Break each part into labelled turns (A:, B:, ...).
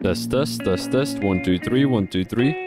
A: Test, test, test, test. 1, 2, 3, 1, 2, 3.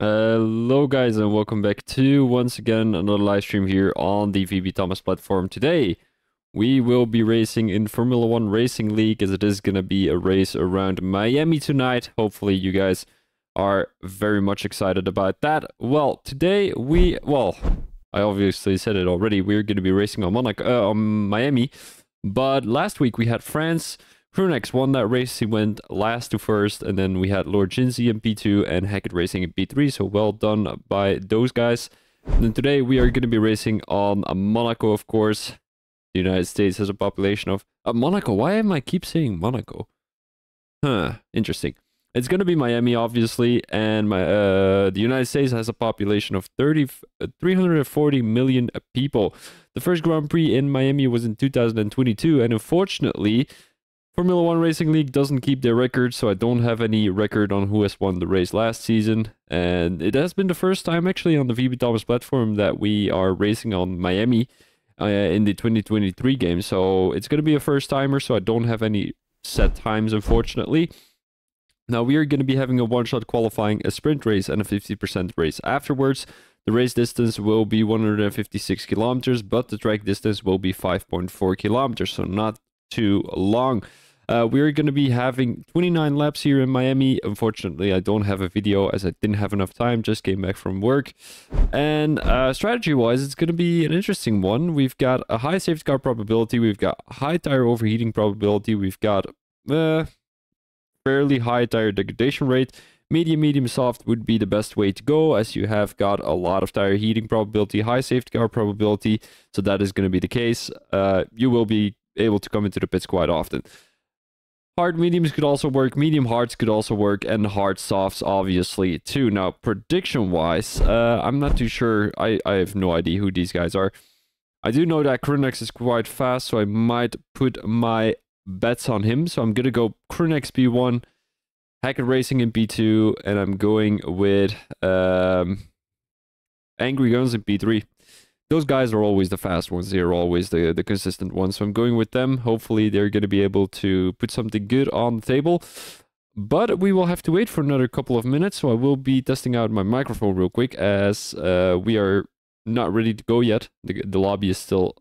A: Hello guys and welcome back to once again another live stream here on the VB Thomas platform. Today we will be racing in Formula 1 Racing League, as it is going to be a race around Miami tonight. Hopefully you guys are very much excited about that. Well, today I obviously said it already, we're going to be racing on Miami, but last week we had France. Prunex won that race. He went last to first, and then we had Lord Jinsey in P2 and Hackett Racing in P3, so well done by those guys. And then today we are going to be racing on Monaco, of course. The United States has a population of... Monaco, why am I keep saying Monaco? Huh, interesting. It's going to be Miami, obviously, and the United States has a population of 340 million people. The first Grand Prix in Miami was in 2022, and unfortunately... Formula One Racing League doesn't keep their record, so I don't have any record on who has won the race last season. And it has been the first time actually on the VB Thomas platform that we are racing on Miami in the 2023 game. So it's going to be a first timer, so I don't have any set times, unfortunately. Now we are going to be having a one-shot qualifying, a sprint race, and a 50% race afterwards. The race distance will be 156 kilometers, but the track distance will be 5.4 kilometers, so not too long. We're going to be having 29 laps here in Miami. Unfortunately, I don't have a video as I didn't have enough time, just came back from work. And strategy-wise, it's going to be an interesting one. We've got a high safety car probability, we've got high tire overheating probability, we've got fairly high tire degradation rate. Medium, soft would be the best way to go, as you have got a lot of tire heating probability, high safety car probability, so that is going to be the case. You will be able to come into the pits quite often. Hard mediums could also work, medium hards could also work, and hard softs obviously too. Now, prediction-wise, I'm not too sure. I have no idea who these guys are. I do know that Krunex is quite fast, so I might put my bets on him. So I'm going to go Krunex P1, Hackett Racing in P2, and I'm going with Angry Guns in P3. Those guys are always the fast ones. They're always the consistent ones. So I'm going with them. Hopefully they're going to be able to put something good on the table. But we will have to wait for another couple of minutes. So I will be testing out my microphone real quick, as we are not ready to go yet. The lobby is still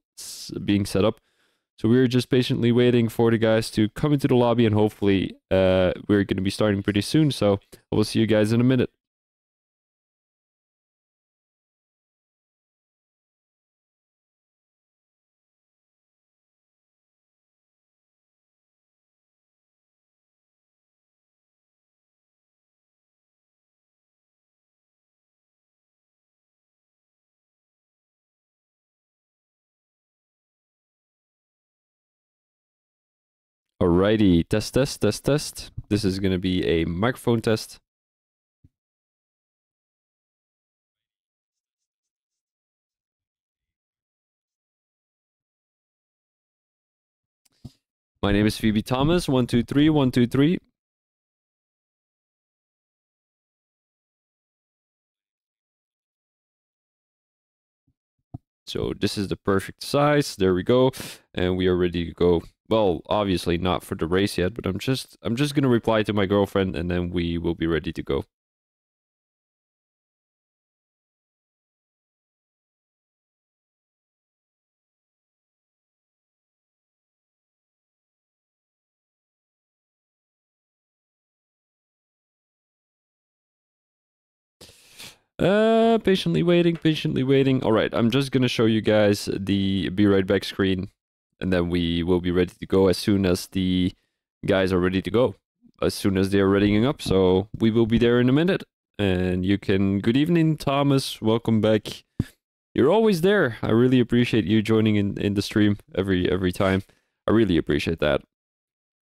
A: being set up. So we're just patiently waiting for the guys to come into the lobby, and hopefully we're going to be starting pretty soon. So I will see you guys in a minute. Alrighty, test. This is going to be a microphone test. My name is VB Thomas, 123, 123. So this is the perfect size. There we go. And we are ready to go. Well, obviously not for the race yet, but I'm just going to reply to my girlfriend, and then we will be ready to go. Patiently waiting. All right, I'm just going to show you guys the be right back screen, and then we will be ready to go as soon as the guys are ready to go, as soon as they are readying up. So we will be there in a minute, and you can... Good evening, Thomas. Welcome back. You're always there. I really appreciate you joining in the stream every time. I really appreciate that.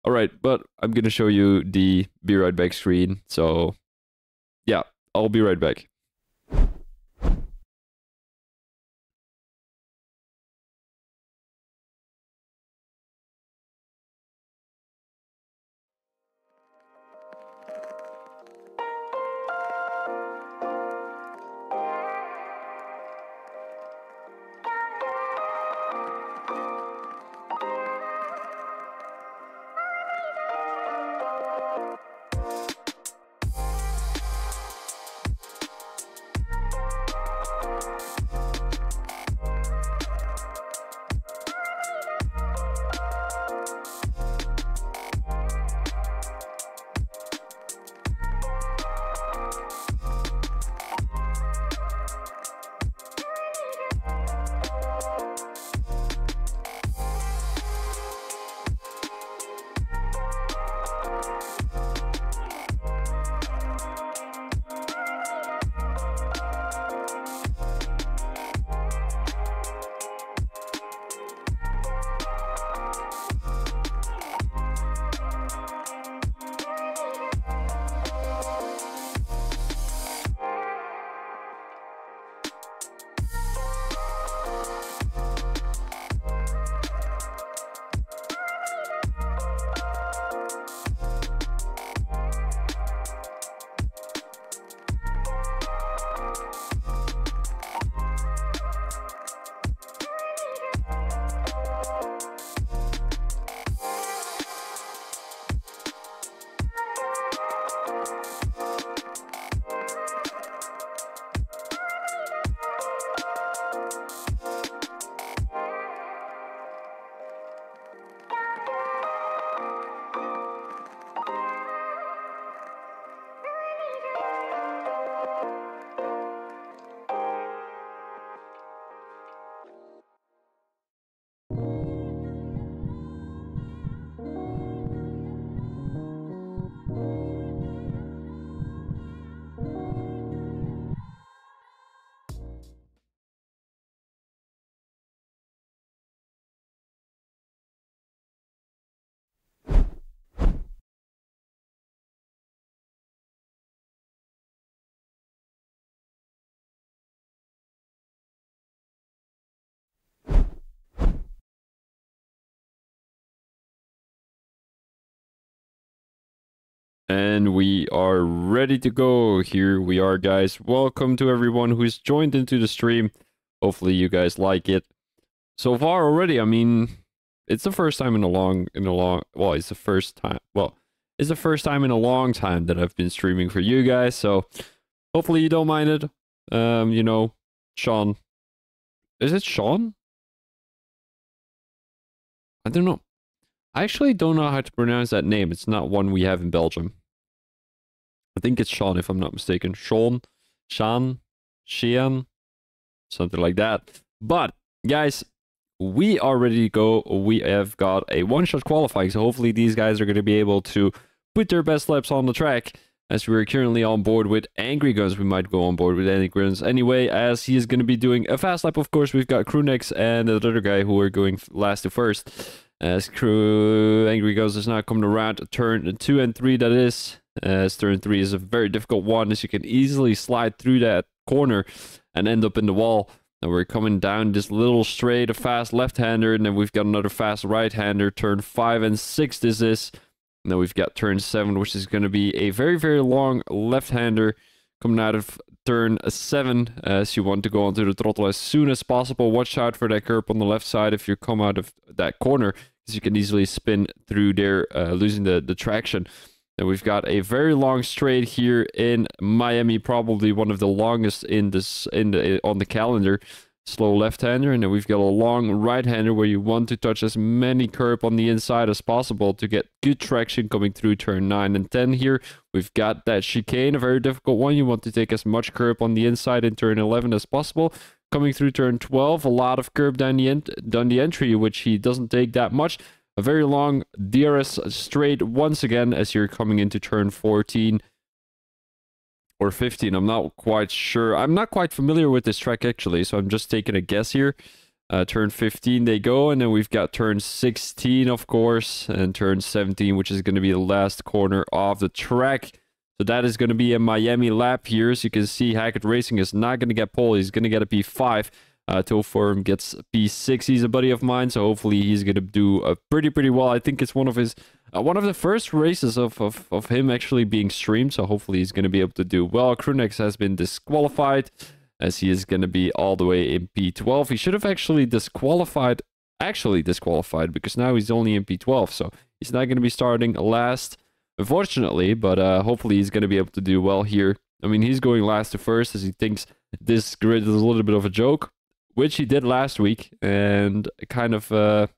A: All right, but I'm going to show you the be right back screen. So yeah, I'll be right back. And we are ready to go. Here we are, guys. Welcome to everyone who's joined into the stream. Hopefully you guys like it. So far already, I mean, it's the first time it's the first time, it's the first time in a long time that I've been streaming for you guys. So hopefully you don't mind it. You know, Sean. Is it Sean? I don't know. I actually don't know how to pronounce that name. It's not one we have in Belgium. I think it's Sean, if I'm not mistaken. Sean, Shean, something like that. But, guys, we are ready to go. We have got a one-shot qualifying, so hopefully these guys are going to be able to put their best laps on the track. As we're currently on board with Angry Guns, we might go on board with Angry Guns anyway, as he is going to be doing a fast lap. Of course, we've got Crewnex and the other guy who are going last to first. As Angry Guns is now coming around turn 2 and 3, that is. As turn 3 is a very difficult one, as you can easily slide through that corner and end up in the wall. And we're coming down this little straight, a fast left-hander, and then we've got another fast right-hander, turn 5 and 6 this is. And then we've got turn 7, which is going to be a very, very long left-hander coming out of turn 7, as you want to go onto the throttle as soon as possible. Watch out for that curb on the left side if you come out of that corner, because you can easily spin through there, losing the traction. And we've got a very long straight here in Miami, probably one of the longest on the calendar. Slow left-hander, and then we've got a long right-hander where you want to touch as many curb on the inside as possible to get good traction coming through turn 9 and 10 here. We've got that chicane, a very difficult one. You want to take as much curb on the inside in turn 11 as possible. Coming through turn 12, a lot of curb down the entry, which he doesn't take that much. A very long DRS straight once again as you're coming into turn 14. Or 15, I'm not quite sure. I'm not quite familiar with this track actually, so I'm just taking a guess here. Turn 15 they go, and then we've got turn 16, of course, and turn 17, which is going to be the last corner of the track. So that is going to be a Miami lap here. As you can see, Hackett Racing is not going to get pole. He's going to get a P5. Tillform gets P6. He's a buddy of mine, so hopefully he's going to do pretty well. I think it's one of the first races of him actually being streamed, so hopefully he's going to be able to do well. Crewnex has been disqualified, as he is going to be all the way in P12. He should have actually disqualified, because now he's only in P12, so he's not going to be starting last, unfortunately, but hopefully he's going to be able to do well here. I mean, he's going last to first, as he thinks this grid is a little bit of a joke, which he did last week, and kind of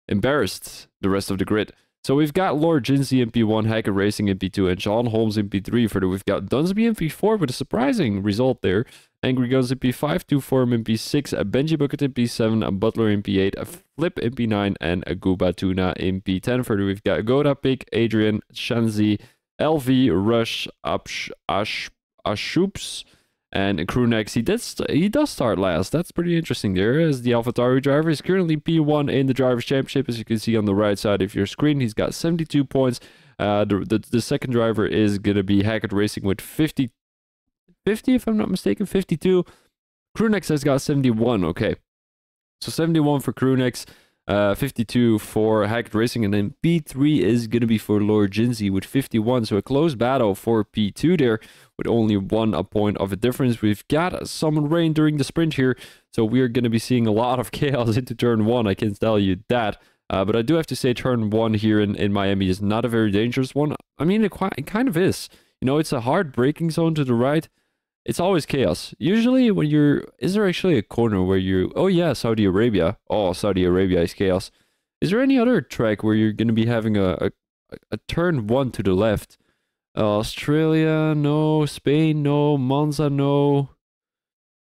A: embarrassed the rest of the grid. So we've got Lord Jinsey in P1, Hackett Racing in P2, and John Holmes in P3. Further, we've got Dunsby in P4 with a surprising result there. Angry Guns in P5, Tillform in P6, a Benji Bucket in P7, a Butler in P8, a Flip in P9, and a Gooba Tuna in P10. Further, we've got Goda, Pig, Adrian, Shanzi, LV, Rush, Ashoops, and Crewnex. He does start last. That's pretty interesting there, as the AlphaTauri driver is currently P1 in the Drivers' Championship, as you can see on the right side of your screen. He's got 72 points. The second driver is going to be Hackett Racing with 50, if I'm not mistaken, 52. Crewnex has got 71, okay. So 71 for Crewnex, 52 for Hackett Racing, and then P3 is going to be for Lord Jinsey with 51. So a close battle for P2 there, with only 1 point of a difference. We've got some rain during the sprint here, so we're going to be seeing a lot of chaos into turn 1, I can tell you that. But I do have to say turn 1 here in Miami is not a very dangerous one. I mean, it kind of is. You know, it's a hard braking zone to the right. It's always chaos. Usually when is there actually a corner where oh yeah, Saudi Arabia. Oh, Saudi Arabia is chaos. Is there any other track where you're going to be having a turn 1 to the left? Australia, no. Spain, no. Monza, no.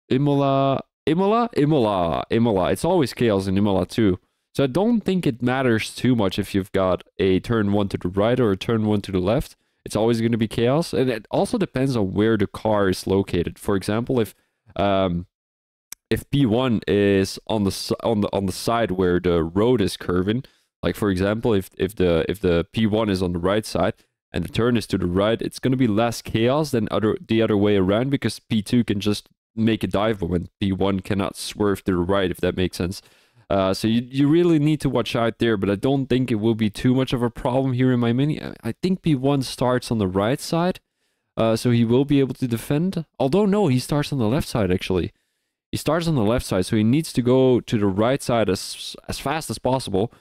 A: Imola. It's always chaos in Imola too. So I don't think it matters too much if you've got a turn 1 to the right or a turn 1 to the left. It's always going to be chaos, and it also depends on where the car is located. For example, if P1 is on the side where the road is curving, like for example, if the P1 is on the right side and the turn is to the right, it's going to be less chaos than the other way around, because P2 can just make a dive when P1 cannot swerve to the right, if that makes sense. So you really need to watch out there, but I don't think it will be too much of a problem here in my mini. I think P1 starts on the right side, so he will be able to defend. Although, no, he starts on the left side, actually. He starts on the left side, so he needs to go to the right side as fast as possible.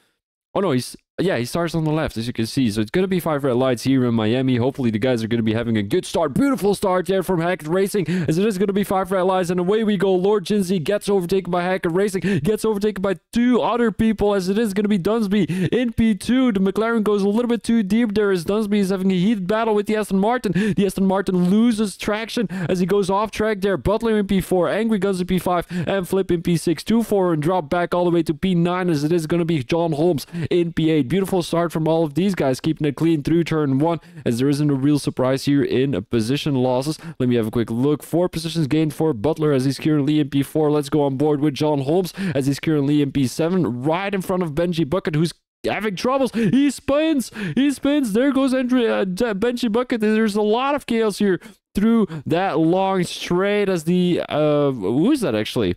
A: Oh no, he starts on the left, as you can see. So it's going to be 5 red lights here in Miami. Hopefully the guys are going to be having a good start. Beautiful start there from Hackett Racing, as it is going to be 5 red lights. And away we go. Lord Jinsey gets overtaken by Hackett Racing. Gets overtaken by 2 other people, as it is going to be Dunsby in P2. The McLaren goes a little bit too deep there, as Dunsby is having a heated battle with the Aston Martin. The Aston Martin loses traction as he goes off track there. Butler in P4. Angry Guns in P5. And Flip in P6. 2-4 and drop back all the way to P9, as it is going to be John Holmes in P8. Beautiful start from all of these guys, keeping it clean through turn 1, as there isn't a real surprise here in position losses. Let me have a quick look. 4 positions gained for Butler, as he's currently in P4. Let's go on board with John Holmes, as he's currently in P7, right in front of Benji Bucket, who's having troubles. He spins. There goes Benji Bucket. There's a lot of chaos here through that long straight, as the who is that actually?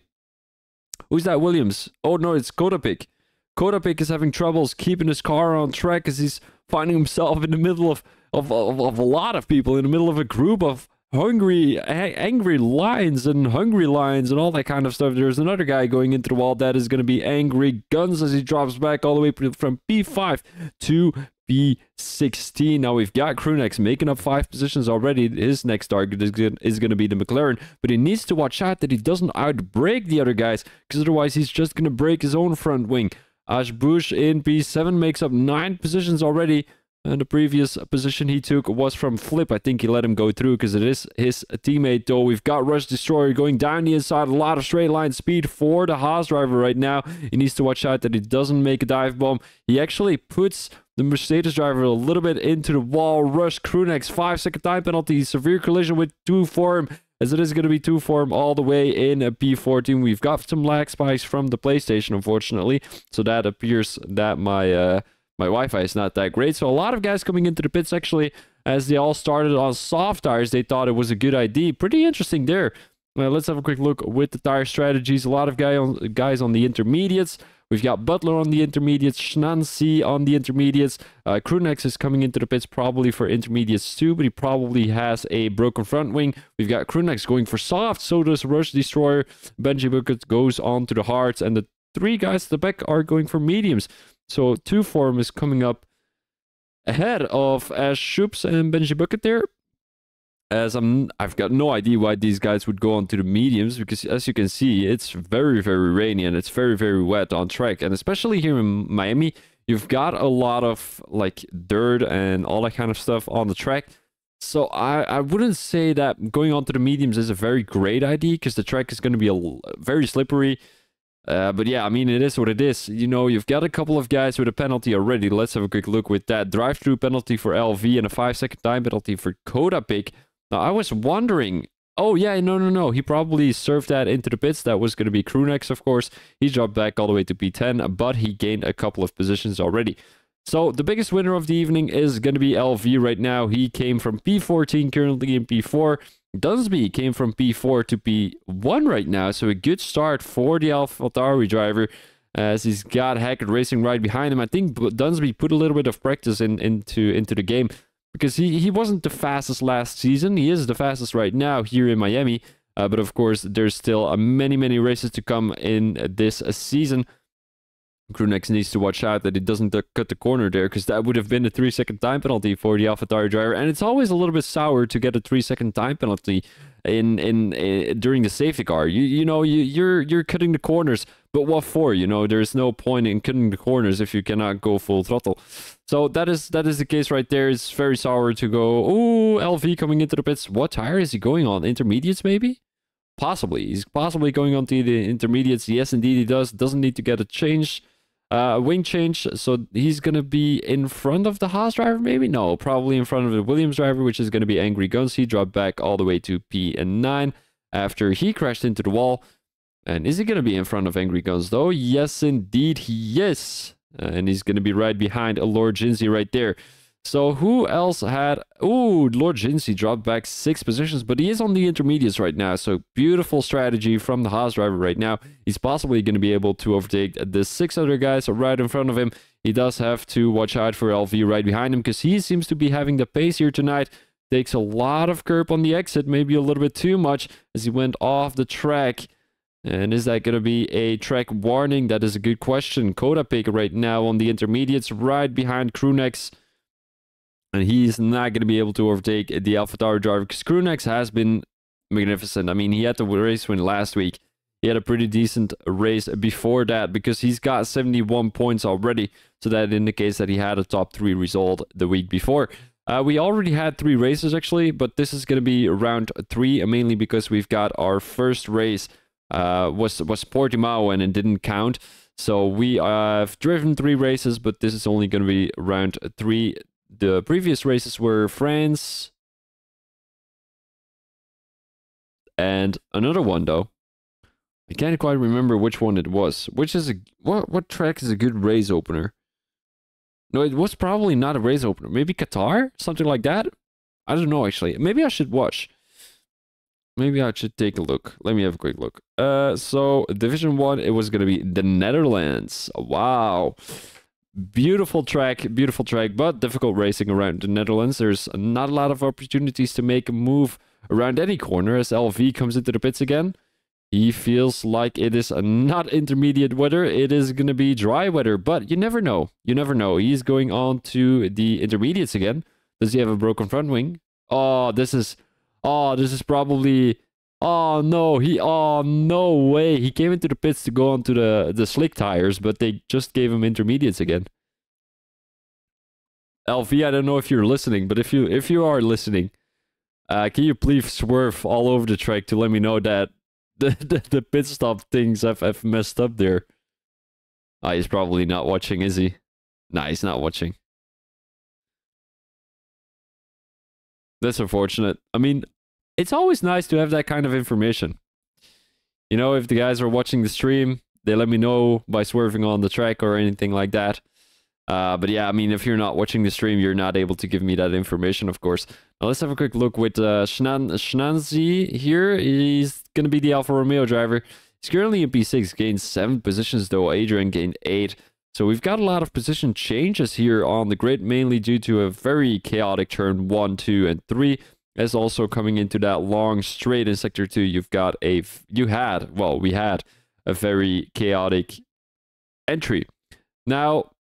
A: Who's that? Williams? Oh no, it's Kodapik. Kodapik is having troubles keeping his car on track, as he's finding himself in the middle of a lot of people, in the middle of a group of angry lions and hungry lions and all that kind of stuff. There's another guy going into the wall. That is going to be Angry Guns, as he drops back all the way from P5 to P16. Now we've got Krunex making up 5 positions already. His next target is going to be the McLaren, but he needs to watch out that he doesn't outbrake the other guys, because otherwise he's just going to break his own front wing. Ash Bush in P7 makes up 9 positions already, and the previous position he took was from Flip. I think he let him go through because it is his teammate, though. We've got Rush Destroyer going down the inside. A lot of straight line speed for the Haas driver right now. He needs to watch out that he doesn't make a dive bomb. He actually puts the Mercedes driver a little bit into the wall. Rush Krunex, 5-second time penalty. Severe collision with 2 for him, as it is going to be 2 for him all the way in P14. We've got some lag spikes from the PlayStation, unfortunately. So that appears that my Wi-Fi is not that great. So a lot of guys coming into the pits, actually, as they all started on soft tires. They thought it was a good idea. Pretty interesting there. Let's have a quick look with the tire strategies. A lot of guys on the intermediates. We've got Butler on the intermediates, Schnanzi on the intermediates. Krunex is coming into the pits probably for intermediates too, but he probably has a broken front wing. We've got Krunex going for soft, so does Rush Destroyer. Benji Bucket goes on to the hards, and the 3 guys at the back are going for mediums. So 2 for him is coming up ahead of Ash Shoops and Benji Bucket there. As I've got no idea why these guys would go on to the mediums, because as you can see, it's very, very rainy and it's very, very wet on track. And especially here in Miami, you've got a lot of like dirt and all that kind of stuff on the track. So I wouldn't say that going on to the mediums is a very great idea, because the track is going to be very slippery. But yeah, I mean, it is what it is. You know, you've got a couple of guys with a penalty already. Let's have a quick look with that. Drive-through penalty for LV and a 5-second time penalty for Kodapik. Now, I was wondering... Oh, yeah, no. He probably served that into the pits. That was going to be Krunex, of course. He dropped back all the way to P10, but he gained a couple of positions already. So, the biggest winner of the evening is going to be LV right now. He came from P14, currently in P4. Dunsby came from P4 to P1 right now, so a good start for the AlphaTauri driver, as he's got Hackett Racing right behind him. I think Dunsby put a little bit of practice into the game, because he wasn't the fastest last season. He is the fastest right now here in Miami, but of course there's still many races to come in this season. Krunex needs to watch out that he doesn't cut the corner there, because that would have been a 3-second time penalty for the AlphaTauri driver, and it's always a little bit sour to get a 3-second time penalty during the safety car. You're cutting the corners, but what for? You know, there's no point in cutting the corners if you cannot go full throttle. So that is the case right there. It's very sour to go. Oh, LV coming into the pits. What tire is he going on? Intermediates maybe? Possibly. He's possibly going on to the intermediates. Yes, indeed he does. Doesn't need to get a change. Wing change, so he's going to be in front of the Haas driver, maybe? No, probably in front of the Williams driver, which is going to be Angry Guns. He dropped back all the way to P9 after he crashed into the wall. And is he going to be in front of Angry Guns, though? Yes, indeed he is. And he's going to be right behind Lord Jinsey right there. So who else had... Ooh, Lord Jinsey dropped back 6 positions, but he is on the intermediates right now. So beautiful strategy from the Haas driver right now. He's possibly going to be able to overtake the 6 other guys right in front of him. He does have to watch out for LV right behind him because he seems to be having the pace here tonight. Takes a lot of curb on the exit, maybe a little bit too much as he went off the track. And is that going to be a track warning? That is a good question. Coda Pick right now on the intermediates right behind Krunex. And he's not going to be able to overtake the AlphaTauri driver because Krunex has been magnificent. I mean, he had the race win last week. He had a pretty decent race before that because he's got 71 points already. So that indicates that he had a top 3 result the week before. We already had 3 races actually, but this is going to be round 3, mainly because we've got our first race was Portimao and it didn't count. So we have driven 3 races, but this is only going to be round 3. The previous races were France and another one though. I can't quite remember which one it was. Which is what track is a good race opener? No, it was probably not a race opener. Maybe Qatar? Something like that? I don't know actually. Maybe I should watch. Maybe I should take a look. Let me have a quick look. So Division 1, it was gonna be the Netherlands. Wow. Beautiful track, but difficult racing around the Netherlands. There's not a lot of opportunities to make a move around any corner as LV comes into the pits again. He feels like it is not intermediate weather. It is going to be dry weather, but you never know. You never know. He's going on to the intermediates again. Does he have a broken front wing? Oh, this is probably... Oh no, no way. He came into the pits to go onto the slick tires, but they just gave him intermediates again. LV, I don't know if you're listening, but if you are listening, can you please swerve all over the track to let me know that the pit stop things have messed up there? He's probably not watching, is he? Nah, he's not watching. That's unfortunate. I mean, it's always nice to have that kind of information. You know, if the guys are watching the stream, they let me know by swerving on the track or anything like that. But yeah, I mean, if you're not watching the stream, you're not able to give me that information, of course. Now let's have a quick look with Schnanzi here. He's going to be the Alfa Romeo driver. He's currently in P6, gained 7 positions, though Adrian gained 8. So we've got a lot of position changes here on the grid, mainly due to a very chaotic turn 1, 2, and 3. As also coming into that long straight in Sector 2, we had a very chaotic entry. Now,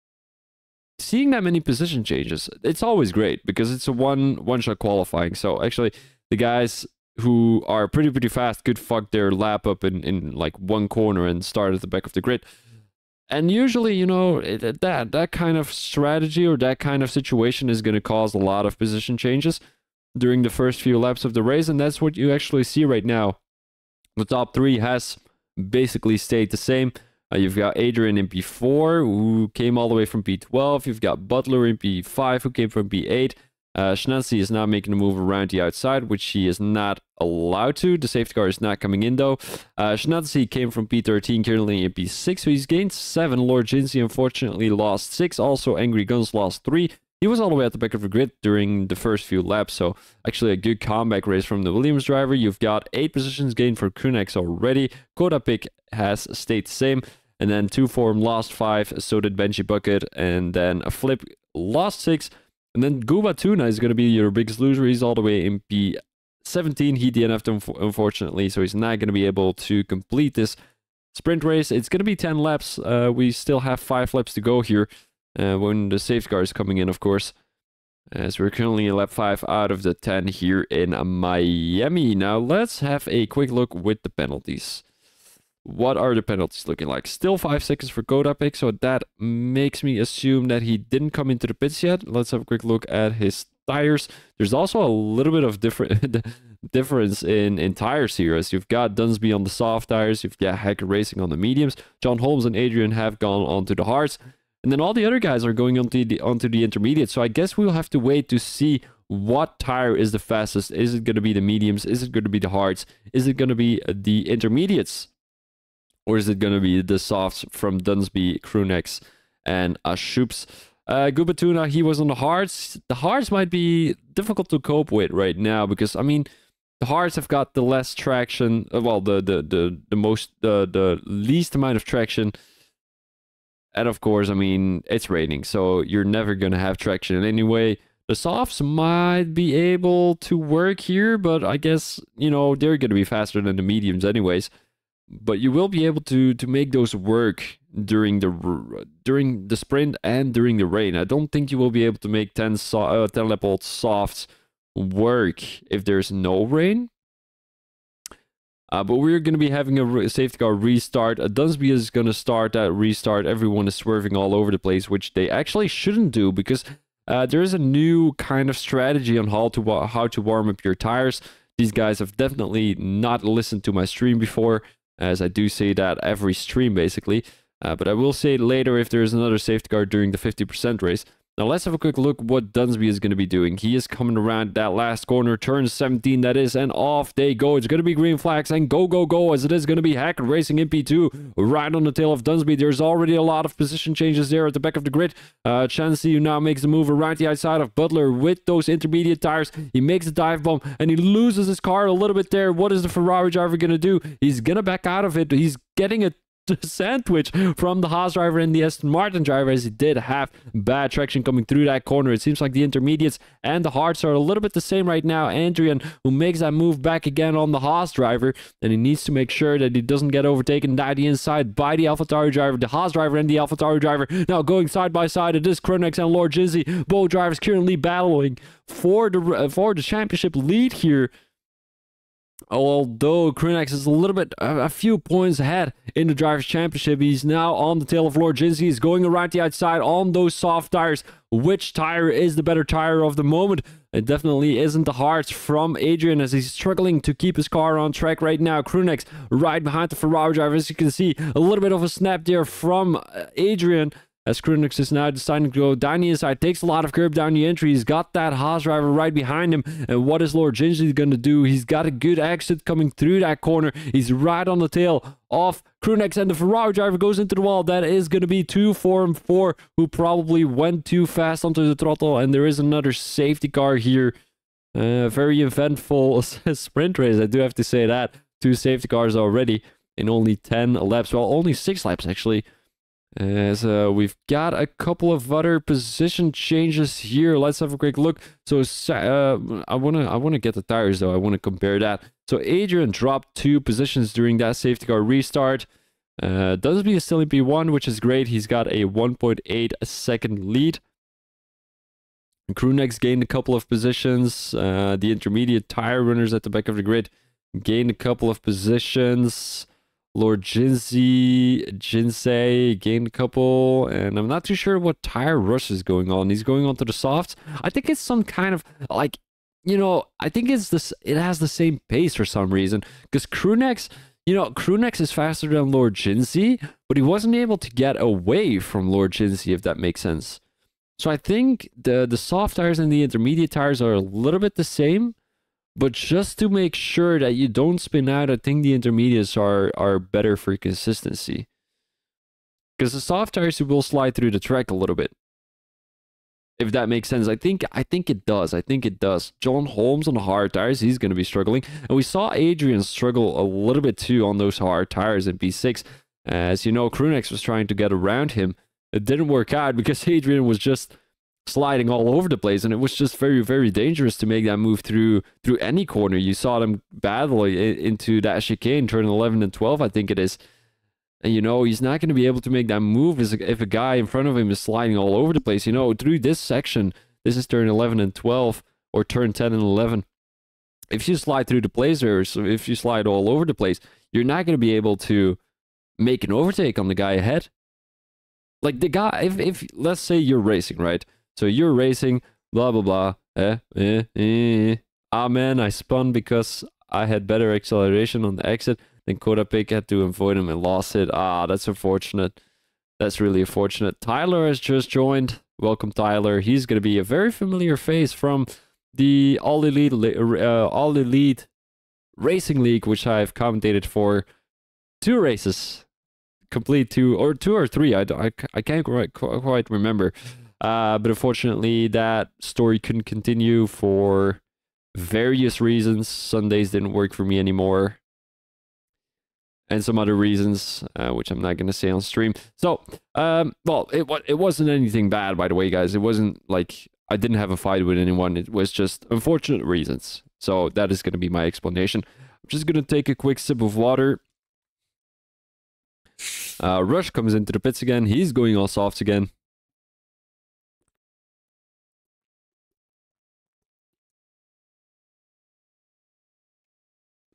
A: seeing that many position changes, it's always great because it's a one-shot qualifying. So actually, the guys who are pretty fast could fuck their lap up in like one corner and start at the back of the grid. And usually, you know, that kind of strategy or that kind of situation is going to cause a lot of position changes during the first few laps of the race, and that's what you actually see right now. The top 3 has basically stayed the same. You've got Adrian in P4, who came all the way from P12. You've got Butler in P5, who came from P8. Schnanzi is now making a move around the outside, which he is not allowed to. The safety car is not coming in, though. Schnanzi came from P13, currently in P6, so he's gained 7. Lord Jinsey, unfortunately, lost 6. Also, Angry Guns lost 3. He was all the way at the back of the grid during the first few laps, so actually a good comeback race from the Williams driver. You've got 8 positions gained for Krunex already. Coda Pick has stayed the same. And then 2Form lost 5, so did Benji Bucket. And then a Flip lost 6. And then Guba Tuna is going to be your biggest loser. He's all the way in P17. He DNF'd unfortunately, so he's not going to be able to complete this sprint race. It's going to be 10 laps. We still have 5 laps to go here. When the safety car is coming in, of course. As we're currently in lap 5 out of the 10 here in Miami. Now, let's have a quick look with the penalties. What are the penalties looking like? Still 5 seconds for Coda Pick, so that makes me assume that he didn't come into the pits yet. Let's have a quick look at his tires. There's also a little bit of difference in tires here, as you've got Dunsby on the soft tires, you've got Hacker Racing on the mediums. John Holmes and Adrian have gone onto the hards. And then all the other guys are going onto the intermediate. So I guess we'll have to wait to see what tire is the fastest. Is it going to be the mediums? Is it going to be the hards? Is it going to be the intermediates? Or is it going to be the softs from Dunsby, Krunex, and Ashoops? Gubatuna, he was on the hards. The hards might be difficult to cope with right now because, I mean, the hards have got the less traction. Well, the least amount of traction. And of course, I mean, it's raining, so you're never going to have traction anyway. The softs might be able to work here, but I guess, you know, they're going to be faster than the mediums anyways. But you will be able to make those work during the sprint and during the rain. I don't think you will be able to make 10 level softs work if there's no rain. But we're going to be having a safety car restart. Dunsby is going to start that restart. Everyone is swerving all over the place, which they actually shouldn't do because there is a new kind of strategy on how to warm up your tires. These guys have definitely not listened to my stream before, as I do say that every stream basically. But I will say it later if there is another safety car during the 50% race. Now let's have a quick look what Dunsby is going to be doing. He is coming around that last corner, turn 17 that is, and off they go. It's going to be green flags and go, go, go, as it is going to be Hackett racing in P2 right on the tail of Dunsby. There's already a lot of position changes there at the back of the grid. Chansey now makes the move around the outside of Butler with those intermediate tires. He makes a dive bomb and he loses his car a little bit there. What is the Ferrari driver going to do? He's going to back out of it. He's getting a sandwich from the Haas driver and the Aston Martin driver, as he did have bad traction coming through that corner. It seems like the intermediates and the hards are a little bit the same right now. Adrian, who makes that move back again on the Haas driver, and he needs to make sure that he doesn't get overtaken down the inside by the AlphaTauri driver, the Haas driver and the AlphaTauri driver. Now going side by side, it is Krunex and Lord Ginzy, both drivers currently battling for the championship lead here. Although Krunex is a little bit, a few points ahead in the Drivers' Championship, he's now on the tail of Lord Ginzy. He's going around the outside on those soft tires. Which tire is the better tire of the moment? It definitely isn't the hards from Adrian, as he's struggling to keep his car on track right now. Krunex right behind the Ferrari driver. As you can see, a little bit of a snap there from Adrian, as Krunex is now deciding to go down the inside, takes a lot of curb down the entry. He's got that Haas driver right behind him. And what is Lord Gingy going to do? He's got a good exit coming through that corner. He's right on the tail of Krunex, and the Ferrari driver goes into the wall. That is going to be 2, 4, and 4, who probably went too fast onto the throttle. And there is another safety car here. Very eventful sprint race, I do have to say that. 2 safety cars already in only 10 laps. Well, only 6 laps actually. As we've got a couple of other position changes here. Let's have a quick look. So I wanna get the tires though. I want to compare that. So Adrian dropped 2 positions during that safety car restart. Dunsby is still in P1, which is great. He's got a 1.8 second lead. Krunex gained a couple of positions. The intermediate tire runners at the back of the grid gained a couple of positions. Lord Jinsei gained a couple, and I'm not too sure what tire rush is going on. He's going on to the softs. I think it's some kind of, like, you know, I think it's this, it has the same pace for some reason, because Krunex, you know, Krunex is faster than Lord Jinsei, but he wasn't able to get away from Lord Jinsei, if that makes sense. So I think the soft tires and the intermediate tires are a little bit the same. But just to make sure that you don't spin out, I think the intermediates are better for consistency. Because the soft tires will slide through the track a little bit. If that makes sense. I think it does. I think it does. John Holmes on the hard tires, he's going to be struggling. And we saw Adrian struggle a little bit too on those hard tires in P6. As you know, Krunex was trying to get around him. It didn't work out because Adrian was just sliding all over the place, and it was just very, very dangerous to make that move through any corner. You saw them battle into that chicane, turn 11 and 12, I think it is. And you know, he's not going to be able to make that move if a guy in front of him is sliding all over the place. You know, through this section, this is turn 11 and 12, or turn 10 and 11. If you slide through the place, or if you slide all over the place, you're not going to be able to make an overtake on the guy ahead. Like the guy, if let's say you're racing, right? So you're racing, blah, blah, blah. Ah, man, I spun because I had better acceleration on the exit. Then Kodapik had to avoid him and lost it. Ah, that's unfortunate. That's really unfortunate. Tyler has just joined. Welcome, Tyler. He's going to be a very familiar face from the All Elite Racing League, which I've commentated for 2 races. Complete 2 or 3. I can't quite remember. But unfortunately, that story couldn't continue for various reasons. Sundays didn't work for me anymore. And some other reasons, which I'm not going to say on stream. So, well, it wasn't anything bad, by the way, guys. It wasn't like I didn't have a fight with anyone. It was just unfortunate reasons. So that is going to be my explanation. I'm just going to take a quick sip of water. Rush comes into the pits again. He's going all softs again.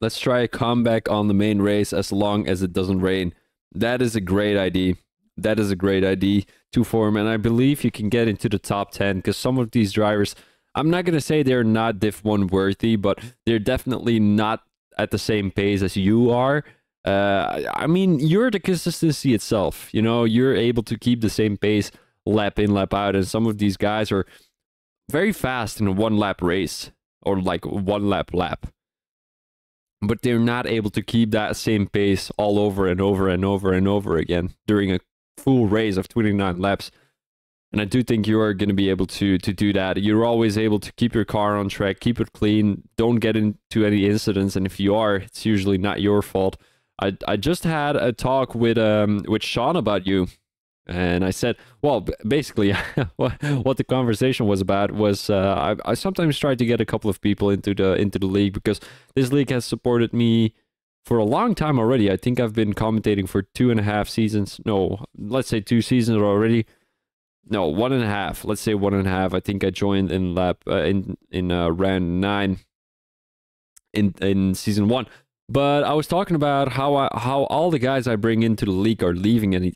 A: Let's try a comeback on the main race as long as it doesn't rain. That is a great idea. That is a great idea to form. And I believe you can get into the top 10 because some of these drivers, I'm not going to say they're not Div 1 worthy, but they're definitely not at the same pace as you are. I mean, you're the consistency itself. You know, you're able to keep the same pace lap in, lap out. And some of these guys are very fast in a one-lap race or like one-lap lap. But they're not able to keep that same pace all over and over and over and over again during a full race of 29 laps. And I do think you are going to be able to do that. You're always able to keep your car on track, keep it clean, don't get into any incidents. And if you are, it's usually not your fault. I just had a talk with Sean about you. And I said, well, basically, what the conversation was about was I sometimes try to get a couple of people into the league because this league has supported me for a long time already. I think I've been commentating for 2.5 seasons. No, let's say 2 seasons already. No, 1.5. Let's say 1.5. I think I joined in round 9 in season 1. But I was talking about how all the guys I bring into the league are leaving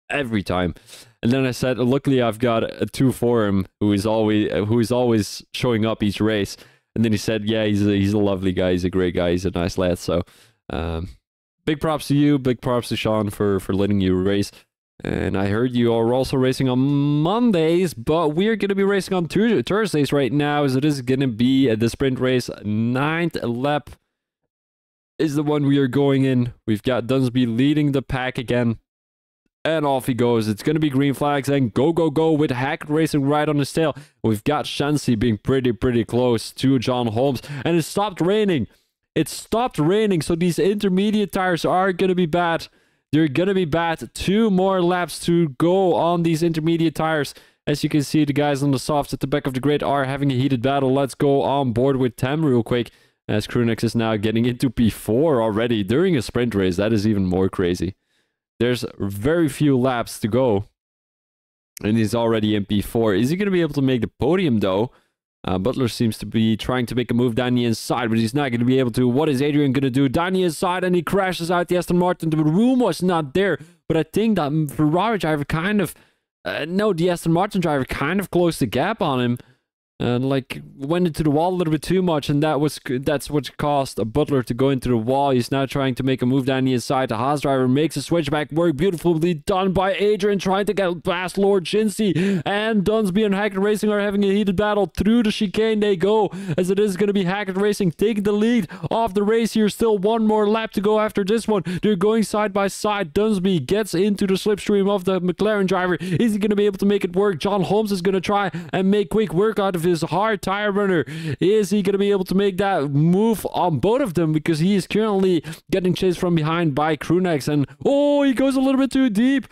A: every time. And then I said, luckily I've got a 2 for him who is always showing up each race. And then he said, yeah, he's a lovely guy, he's a great guy, he's a nice lad. So big props to you, big props to Sean for letting you race. And I heard you are also racing on Mondays, but we're going to be racing on Thursdays right now, as it is going to be the sprint race. 9th lap is the one we are going in. We've got Dunsby leading the pack again. And off he goes. It's going to be green flags and go, go, go with Hackett Racing right on his tail. We've got Shansi being pretty close to John Holmes. And it stopped raining. It stopped raining, so these intermediate tires are going to be bad. They're going to be bad. 2 more laps to go on these intermediate tires. As you can see, the guys on the softs at the back of the grid are having a heated battle. Let's go on board with Tem real quick. As Krunex is now getting into P4 already during a sprint race. That is even more crazy. There's very few laps to go. And he's already in P4. Is he going to be able to make the podium, though? Butler seems to be trying to make a move down the inside, but he's not going to be able to. What is Adrian going to do? Down the inside, and he crashes out the Aston Martin. The room was not there, but I think that Ferrari driver kind of... no, the Aston Martin driver kind of closed the gap on him. And like went into the wall a little bit too much, and that's what caused Butler to go into the wall. He's now trying to make a move down the inside. The Haas driver makes a switchback work, beautifully done by Adrian, trying to get past Lord Shinsi. And Dunsby and Hackett Racing are having a heated battle through the chicane. They go, as it is going to be Hackett Racing taking the lead of the race here. Still 1 more lap to go after this one. They're going side by side. Dunsby gets into the slipstream of the McLaren driver. Is he going to be able to make it work? John Holmes is going to try and make quick work out of his hard tire runner. Is he going to be able to make that move on both of them? Because he is currently getting chased from behind by Krunex. And oh, he goes a little bit too deep.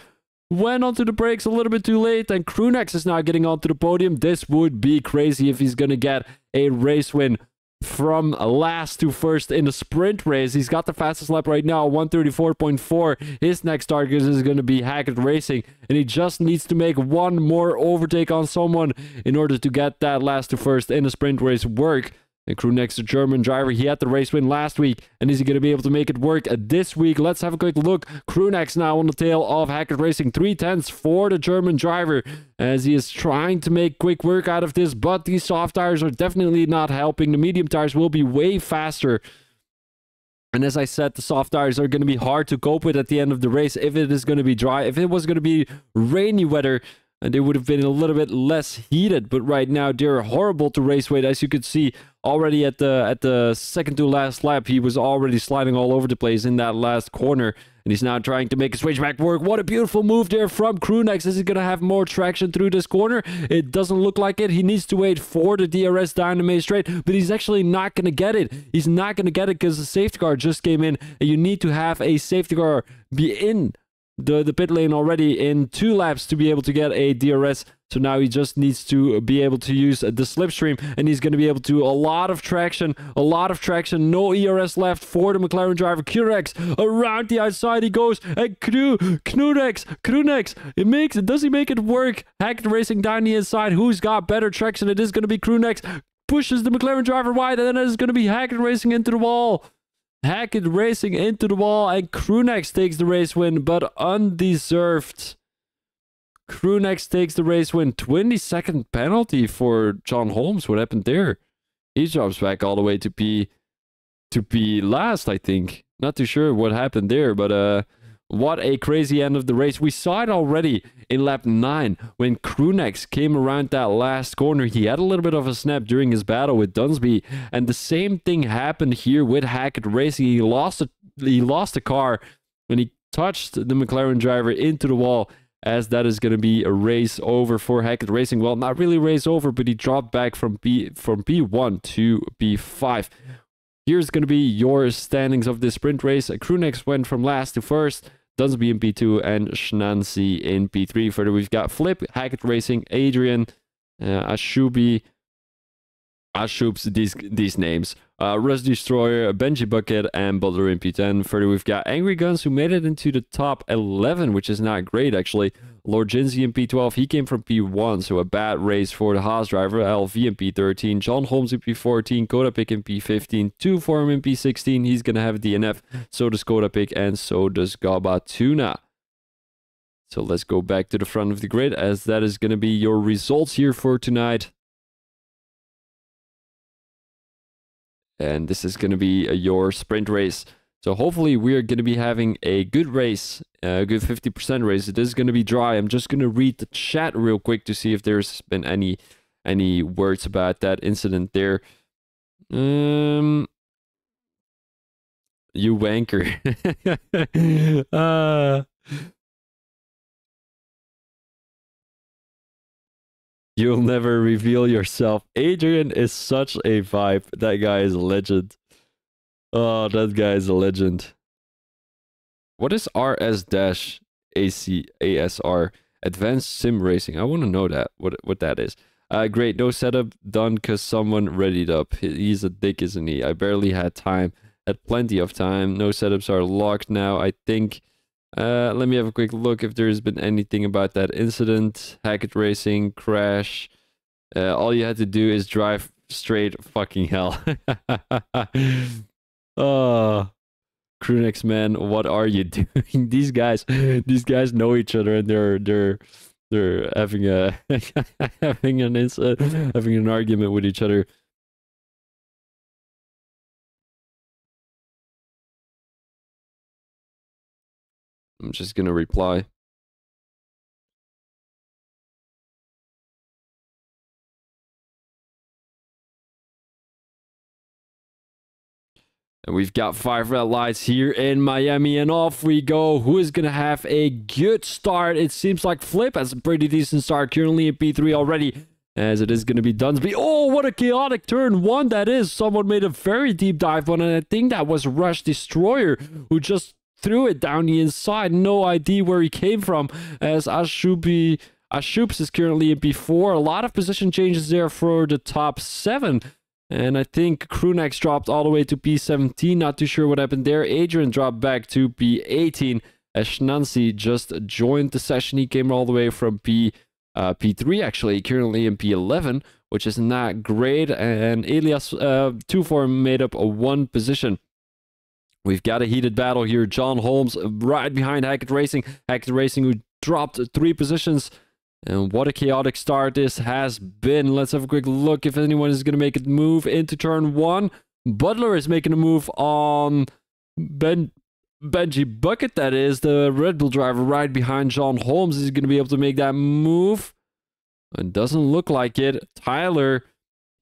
A: Went onto the brakes a little bit too late. And Krunex is now getting onto the podium. This would be crazy if he's going to get a race win from last to first in the sprint race. He's got the fastest lap right now, 134.4. His next target is going to be Hackett Racing, and he just needs to make 1 more overtake on someone in order to get that last to first in the sprint race work. And Krunex, the German driver, he had the race win last week, and is he going to be able to make it work this week? Let's have a quick look. Krunex now on the tail of Hackett Racing, 3/10 for the German driver, as he is trying to make quick work out of this, but these soft tires are definitely not helping. The medium tires will be way faster. And as I said, the soft tires are going to be hard to cope with at the end of the race if it is going to be dry. If it was going to be rainy weather, and they would have been a little bit less heated, but right now they're horrible to race with. As you could see already at the second to last lap, he was already sliding all over the place in that last corner. And he's now trying to make a switchback work. What a beautiful move there from Krunex. Is he going to have more traction through this corner? It doesn't look like it. He needs to wait for the DRS down the main straight, but he's actually not going to get it. He's not going to get it because the safety car just came in, and you need to have a safety car be in the pit lane already in 2 laps to be able to get a DRS. So now he just needs to be able to use the slipstream, and he's going to be able to do a lot of traction, no ERS left for the McLaren driver. Krunex around the outside he goes, and Krunex, does he make it work? Hackett Racing down the inside, who's got better traction? It is going to be Krunex, pushes the McLaren driver wide, and then it's going to be Hackett Racing into the wall. Hackett Racing into the wall, and Krunex takes the race win, but undeserved. Krunex takes the race win. 20-second penalty for John Holmes. What happened there? He drops back all the way to P last, I think. Not too sure what happened there, but what a crazy end of the race. We saw it already in lap 9 when Krunex came around that last corner. He had a little bit of a snap during his battle with Dunsby, and the same thing happened here with Hackett Racing. He lost the car when he touched the McLaren driver into the wall, as that is going to be a race over for Hackett Racing. Well, not really race over, but he dropped back from P1 to P5. Here's going to be your standings of this sprint race. Krunex went from last to first, Dunsby in P2, and Schnanzi in P3. Further, we've got Flip, Hackett Racing, Adrian, Ashubi, these names. Rust Destroyer, Benji Bucket, and Butler in P10. Further, we've got Angry Guns, who made it into the top 11, which is not great, actually. Lord Jinsey in P12, he came from P1, so a bad race for the Haas driver. LV in P13, John Holmes in P14, Kodapik in P15, 2 for him in P16. He's going to have DNF, so does Kodapik, and so does Gabatuna. So let's go back to the front of the grid, as that is going to be your results here for tonight. And this is going to be your sprint race. So hopefully we're going to be having a good race, a good 50% race. It is going to be dry. I'm just going to read the chat real quick to see if there's been any words about that incident there. You wanker. You'll never reveal yourself. Adrian is such a vibe. That guy is a legend. Oh, that guy is a legend. What is RS-ASR? Advanced Sim Racing. I want to know that. What that is. Great. No setup done because someone readied up. He's a dick, isn't he? I barely had time. Had plenty of time. No setups are locked now, I think. Let me have a quick look if there's been anything about that incident. Hackett Racing, crash. All you had to do is drive straight. Fucking hell. Oh, Krunex, man, what are you doing? These guys know each other, and they're having having an argument with each other. I'm just gonna reply. And we've got 5 red lights here in Miami, and off we go. Who is gonna have a good start? It seems like Flip has a pretty decent start, currently in P3 already, as it is gonna be Dunsby. Oh, what a chaotic turn 1 that is. Someone made a very deep dive one, and I think that was Rush Destroyer, who just threw it down the inside. No idea where he came from, as Ashoops is currently in P4. A lot of position changes there for the top 7. And I think Krunex dropped all the way to P17. Not too sure what happened there. Adrian dropped back to P18. As Schnanzi just joined the session. He came all the way from P3, actually, currently in P11, which is not great. And Elias 2-4 made up a 1 position. We've got a heated battle here. John Holmes right behind Hackett Racing. Hackett Racing, who dropped 3 positions. And what a chaotic start this has been. Let's have a quick look if anyone is going to make a move into turn 1. Butler is making a move on Benji Bucket, that is. The Red Bull driver right behind John Holmes is going to be able to make that move. It doesn't look like it. Tyler,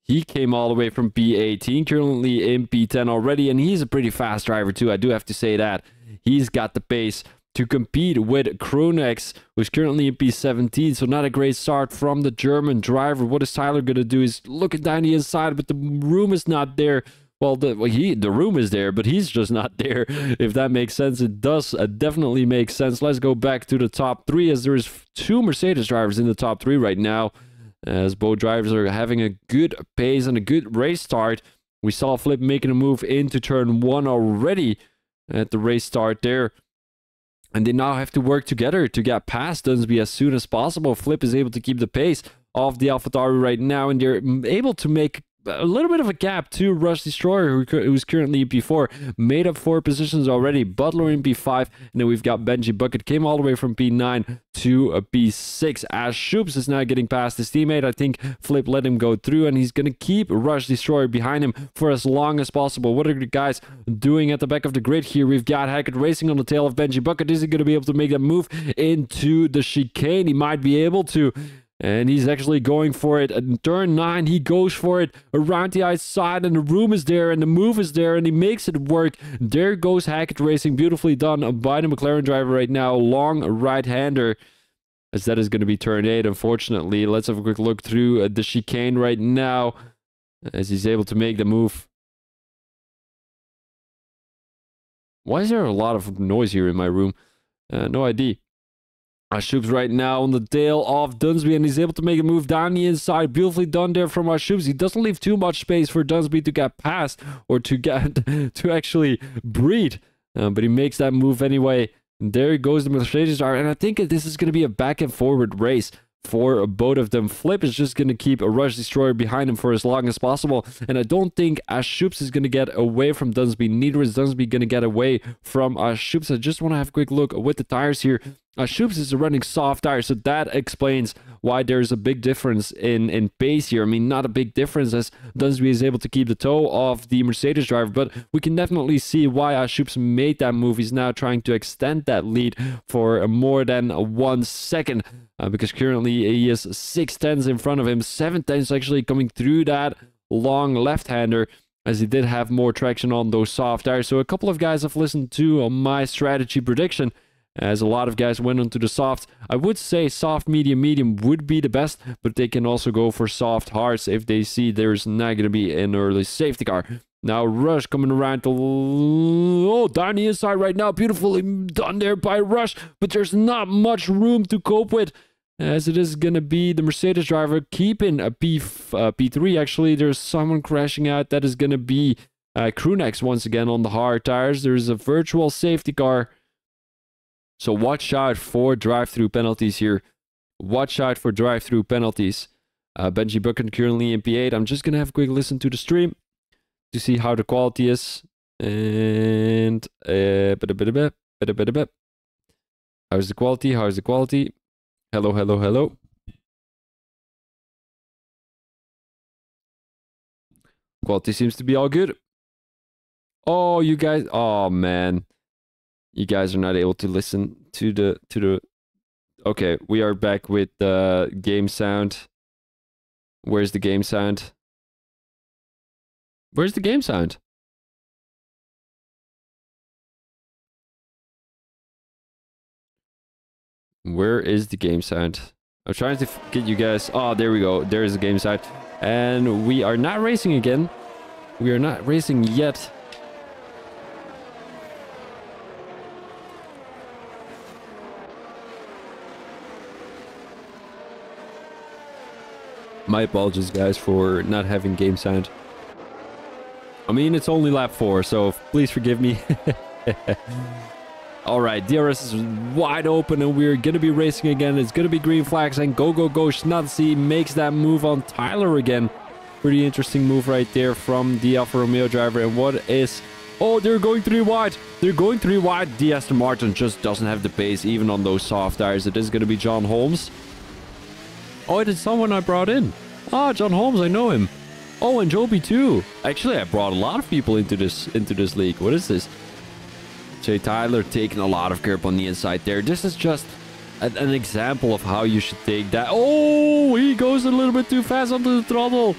A: He came all the way from P18, currently in P10 already, and he's a pretty fast driver too, I do have to say that. He's got the pace to compete with Kronex, who's currently in P17, so not a great start from the German driver. What is Tyler going to do? He's looking down the inside, but the room is not there. Well, the room is there, but he's just not there. If that makes sense, it does definitely make sense. Let's go back to the top 3, as there is 2 Mercedes drivers in the top 3 right now, as both drivers are having a good pace and a good race start. We saw Flip making a move into turn 1 already at the race start there. And they now have to work together to get past Dunsby as soon as possible. Flip is able to keep the pace of the AlphaTauri right now, and they're able to make a little bit of a gap to Rush Destroyer, who's currently in P4, made up 4 positions already. Butler in P5, and then we've got Benji Bucket, came all the way from P9 to a P6. As Shoops is now getting past his teammate. I think Flip let him go through, and he's going to keep Rush Destroyer behind him for as long as possible. What are the guys doing at the back of the grid here? We've got Hackett racing on the tail of Benji Bucket. Is he going to be able to make that move into the chicane? He might be able to. And he's actually going for it. In turn 9, he goes for it around the outside, and the room is there, and the move is there, and he makes it work. There goes Hackett Racing. Beautifully done by the McLaren driver right now. Long right-hander, as that is going to be turn 8, unfortunately. Let's have a quick look through the chicane right now, as he's able to make the move. Why is there a lot of noise here in my room? No idea. Ashoops right now on the tail of Dunsby, and he's able to make a move down the inside. Beautifully done there from Ashoops. He doesn't leave too much space for Dunsby to get past or to get to actually breathe, but he makes that move anyway. And there goes the Mercedes driver, and I think this is going to be a back and forward race for both of them. Flip is just going to keep a Rush Destroyer behind him for as long as possible, and I don't think Ashoops is going to get away from Dunsby. Neither is Dunsby going to get away from Ashoops. I just want to have a quick look with the tires here. Shoops is running soft tires, so that explains why there's a big difference in pace here. I mean, not a big difference, as Dunsby is able to keep the toe of the Mercedes driver, but we can definitely see why Shoops made that move. He's now trying to extend that lead for more than 1 second, because currently he is 6/10 in front of him. 7/10 actually coming through that long left-hander, as he did have more traction on those soft tires. So a couple of guys have listened to my strategy prediction, as a lot of guys went onto the soft. I would say soft, medium, medium would be the best, but they can also go for soft hards if they see there's not going to be an early safety car. Now Rush coming around to down the inside right now. Beautifully done there by Rush, but there's not much room to cope with, as it is going to be the Mercedes driver keeping a P3. Actually, there's someone crashing out. That is going to be Kronex once again on the hard tires. There's a virtual safety car. So watch out for drive-through penalties here. Watch out for drive-through penalties. Benji Bucket currently in P8. I'm just going to have a quick listen to the stream to see how the quality is. And how's the quality? How's the quality? Hello, hello, hello. Quality seems to be all good. Oh, you guys. Oh, man. You guys are not able to listen to the... Okay, we are back with the game sound. Where's the game sound? Where's the game sound? Where is the game sound? I'm trying to get you guys... Oh, there we go. There is the game sound. And we are not racing again. We are not racing yet. My apologies, guys, for not having game sound. I mean, it's only lap 4, so please forgive me. Alright, DRS is wide open, and we're going to be racing again. It's going to be green flags, and go, go, go. Schnatzi makes that move on Tyler again. Pretty interesting move right there from the Alfa Romeo driver. And what is... Oh, they're going 3 wide. They're going 3 wide. The Aston Martin just doesn't have the pace, even on those soft tires. It is going to be John Holmes. Oh, it is someone I brought in. Ah, John Holmes, I know him. Oh, and Joby too. Actually, I brought a lot of people into this league. What is this? Jay Tyler taking a lot of grip on the inside there. This is just an example of how you should take that. Oh, he goes a little bit too fast onto the throttle.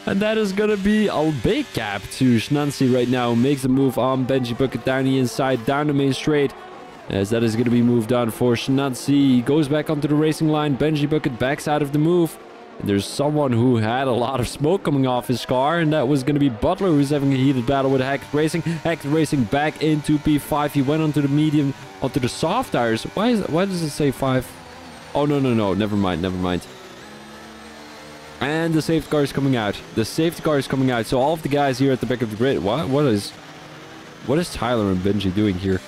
A: And that is going to be a big gap to Schnanzi right now. Makes a move on Benji Bucket down the inside, down the main straight. As that is going to be moved on for Schnanzi. Goes back onto the racing line. Benji Bucket backs out of the move. And there's someone who had a lot of smoke coming off his car. And that was going to be Butler, who's having a heated battle with Hackett Racing. Hackett Racing back into P5. He went onto the medium, onto the soft tires. Why does it say 5? Oh, no. Never mind. And the safety car is coming out. So all of the guys here at the back of the grid. What is Tyler and Benji doing here?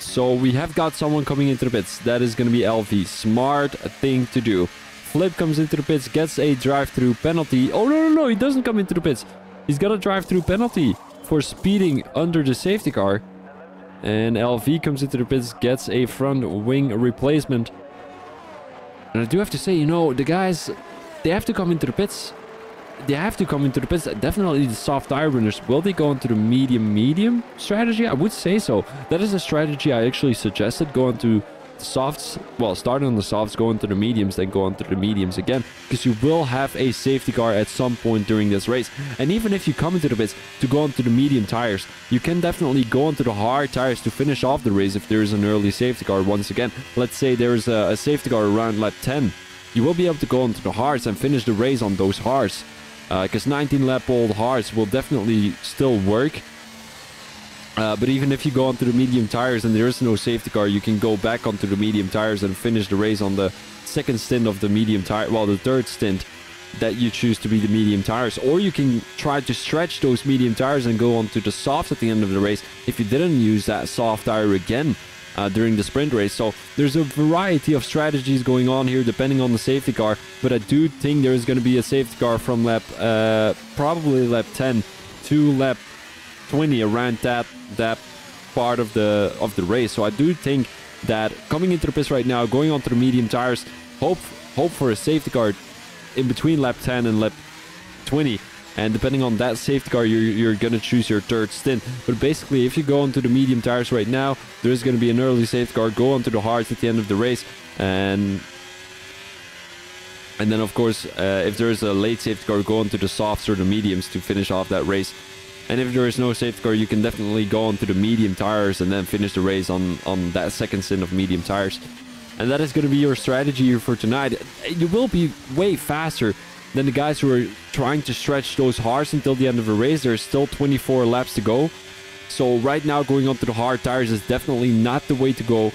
A: So we have got someone coming into the pits. That is going to be LV. Smart thing to do. Flip comes into the pits, gets a drive-through penalty. Oh, no. He doesn't come into the pits. He's got a drive-through penalty for speeding under the safety car. And LV comes into the pits, gets a front wing replacement. And I do have to say, you know, the guys, they have to come into the pits. Definitely the soft tire runners. Will they go into the medium strategy? I would say so. That is a strategy I actually suggested. Go into the softs. Well, start on the softs, go into the mediums, then go into the mediums again. Because you will have a safety car at some point during this race. And even if you come into the pits to go onto the medium tires, you can definitely go onto the hard tires to finish off the race if there is an early safety car once again. Let's say there's a safety car around lap 10. You will be able to go onto the hards and finish the race on those hards. Because 19 lap old hards will definitely still work. But even if you go onto the medium tires and there is no safety car, you can go back onto the medium tires and finish the race on the second stint of the medium tire. Well, the third stint that you choose to be the medium tires. Or you can try to stretch those medium tires and go onto the softs at the end of the race if you didn't use that soft tire again during the sprint race. So there's a variety of strategies going on here depending on the safety car. But I do think there's going to be a safety car from lap probably lap 10 to lap 20, around that part of the race. So I do think that coming into the pits right now, going onto the medium tires, hope for a safety car in between lap 10 and lap 20. And depending on that safety car, you're going to choose your third stint. But basically, if you go onto the medium tires right now, there's going to be an early safety car. Go onto the hards at the end of the race. And then, of course, if there's a late safety car, go onto the softs or the mediums to finish off that race. And if there is no safety car, you can definitely go onto the medium tires and then finish the race on that second stint of medium tires. And that is going to be your strategy here for tonight. You will be way faster than the guys who are trying to stretch those hards until the end of the race. There's still 24 laps to go. So right now, going onto the hard tires is definitely not the way to go.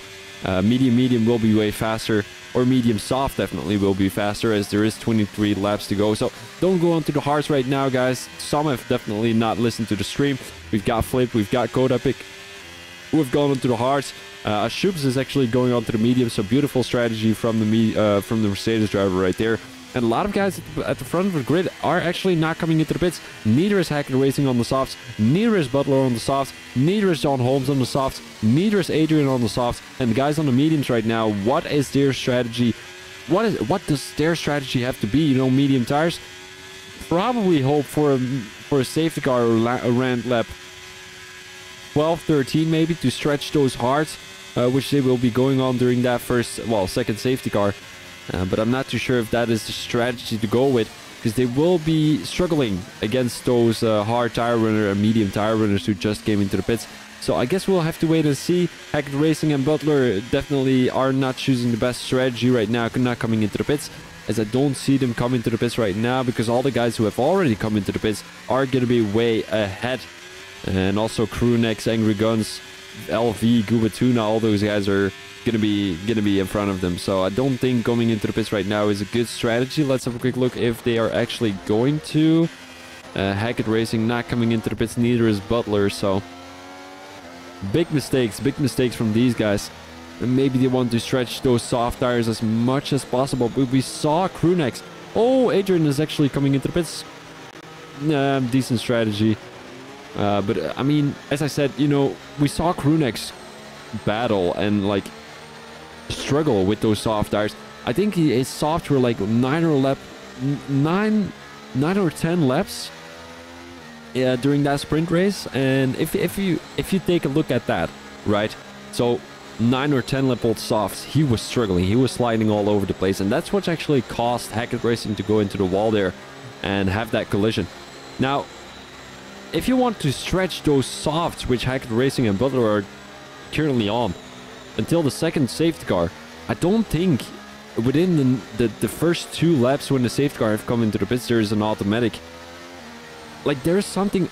A: Medium will be way faster. Or medium soft definitely will be faster, as there is 23 laps to go. So don't go onto the hards right now, guys. Some have definitely not listened to the stream. We've got Flip, we've got Code Epic, who have gone onto the hards. Shubs is actually going onto the medium, so beautiful strategy from the Mercedes driver right there. And a lot of guys at the front of the grid are actually not coming into the pits. Neither is Hackett Racing on the softs. Neither is Butler on the softs. Neither is John Holmes on the softs. Neither is Adrian on the softs. And the guys on the mediums right now, what is their strategy? What does their strategy have to be? You know, medium tires? Probably hope for a safety car around lap 12, 13 maybe, to stretch those hards, which they will be going on during that second safety car. But I'm not too sure if that is the strategy to go with, because they will be struggling against those hard tire runner and medium tire runners who just came into the pits. So I guess we'll have to wait and see. Hackett Racing and Butler definitely are not choosing the best strategy right now, not coming into the pits, as I don't see them coming to the pits right now, because all the guys who have already come into the pits are going to be way ahead. And also Crewnex, Angry Guns, LV, Gubatuna, all those guys are gonna be in front of them. So I don't think going into the pits right now is a good strategy. Let's have a quick look if they are actually going to. Hackett Racing not coming into the pits, neither is Butler. So big mistakes from these guys. And maybe they want to stretch those soft tires as much as possible. But we saw Crewnex. Oh, Adrian is actually coming into the pits. Decent strategy. But I mean, as I said, you know, we saw Crewnex battle and like struggle with those soft tires. I think his soft were like 9 or 10 laps during that sprint race. And if you take a look at that, right? So 9 or 10 lap old softs, he was struggling, he was sliding all over the place, and that's what actually caused Hackett Racing to go into the wall there. and have that collision. Now, if you want to stretch those softs, which Hackett Racing and Butler are currently on, until the second safety car, I don't think within the first 2 laps when the safety car have come into the pits, there is an automatic. Like, there's something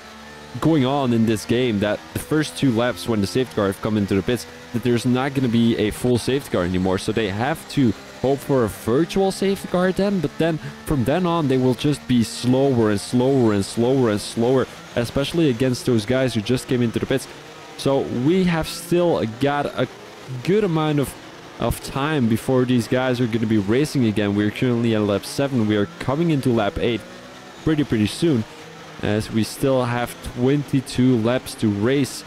A: going on in this game that the first 2 laps when the safety car have come into the pits, that there's not going to be a full safety car anymore. So they have to hope for a virtual safety car then, but then from then on they will just be slower and slower and slower and slower, especially against those guys who just came into the pits. So we have still got a good amount of time before these guys are going to be racing again. We're currently at lap 7. We are coming into lap 8 pretty soon, as we still have 22 laps to race.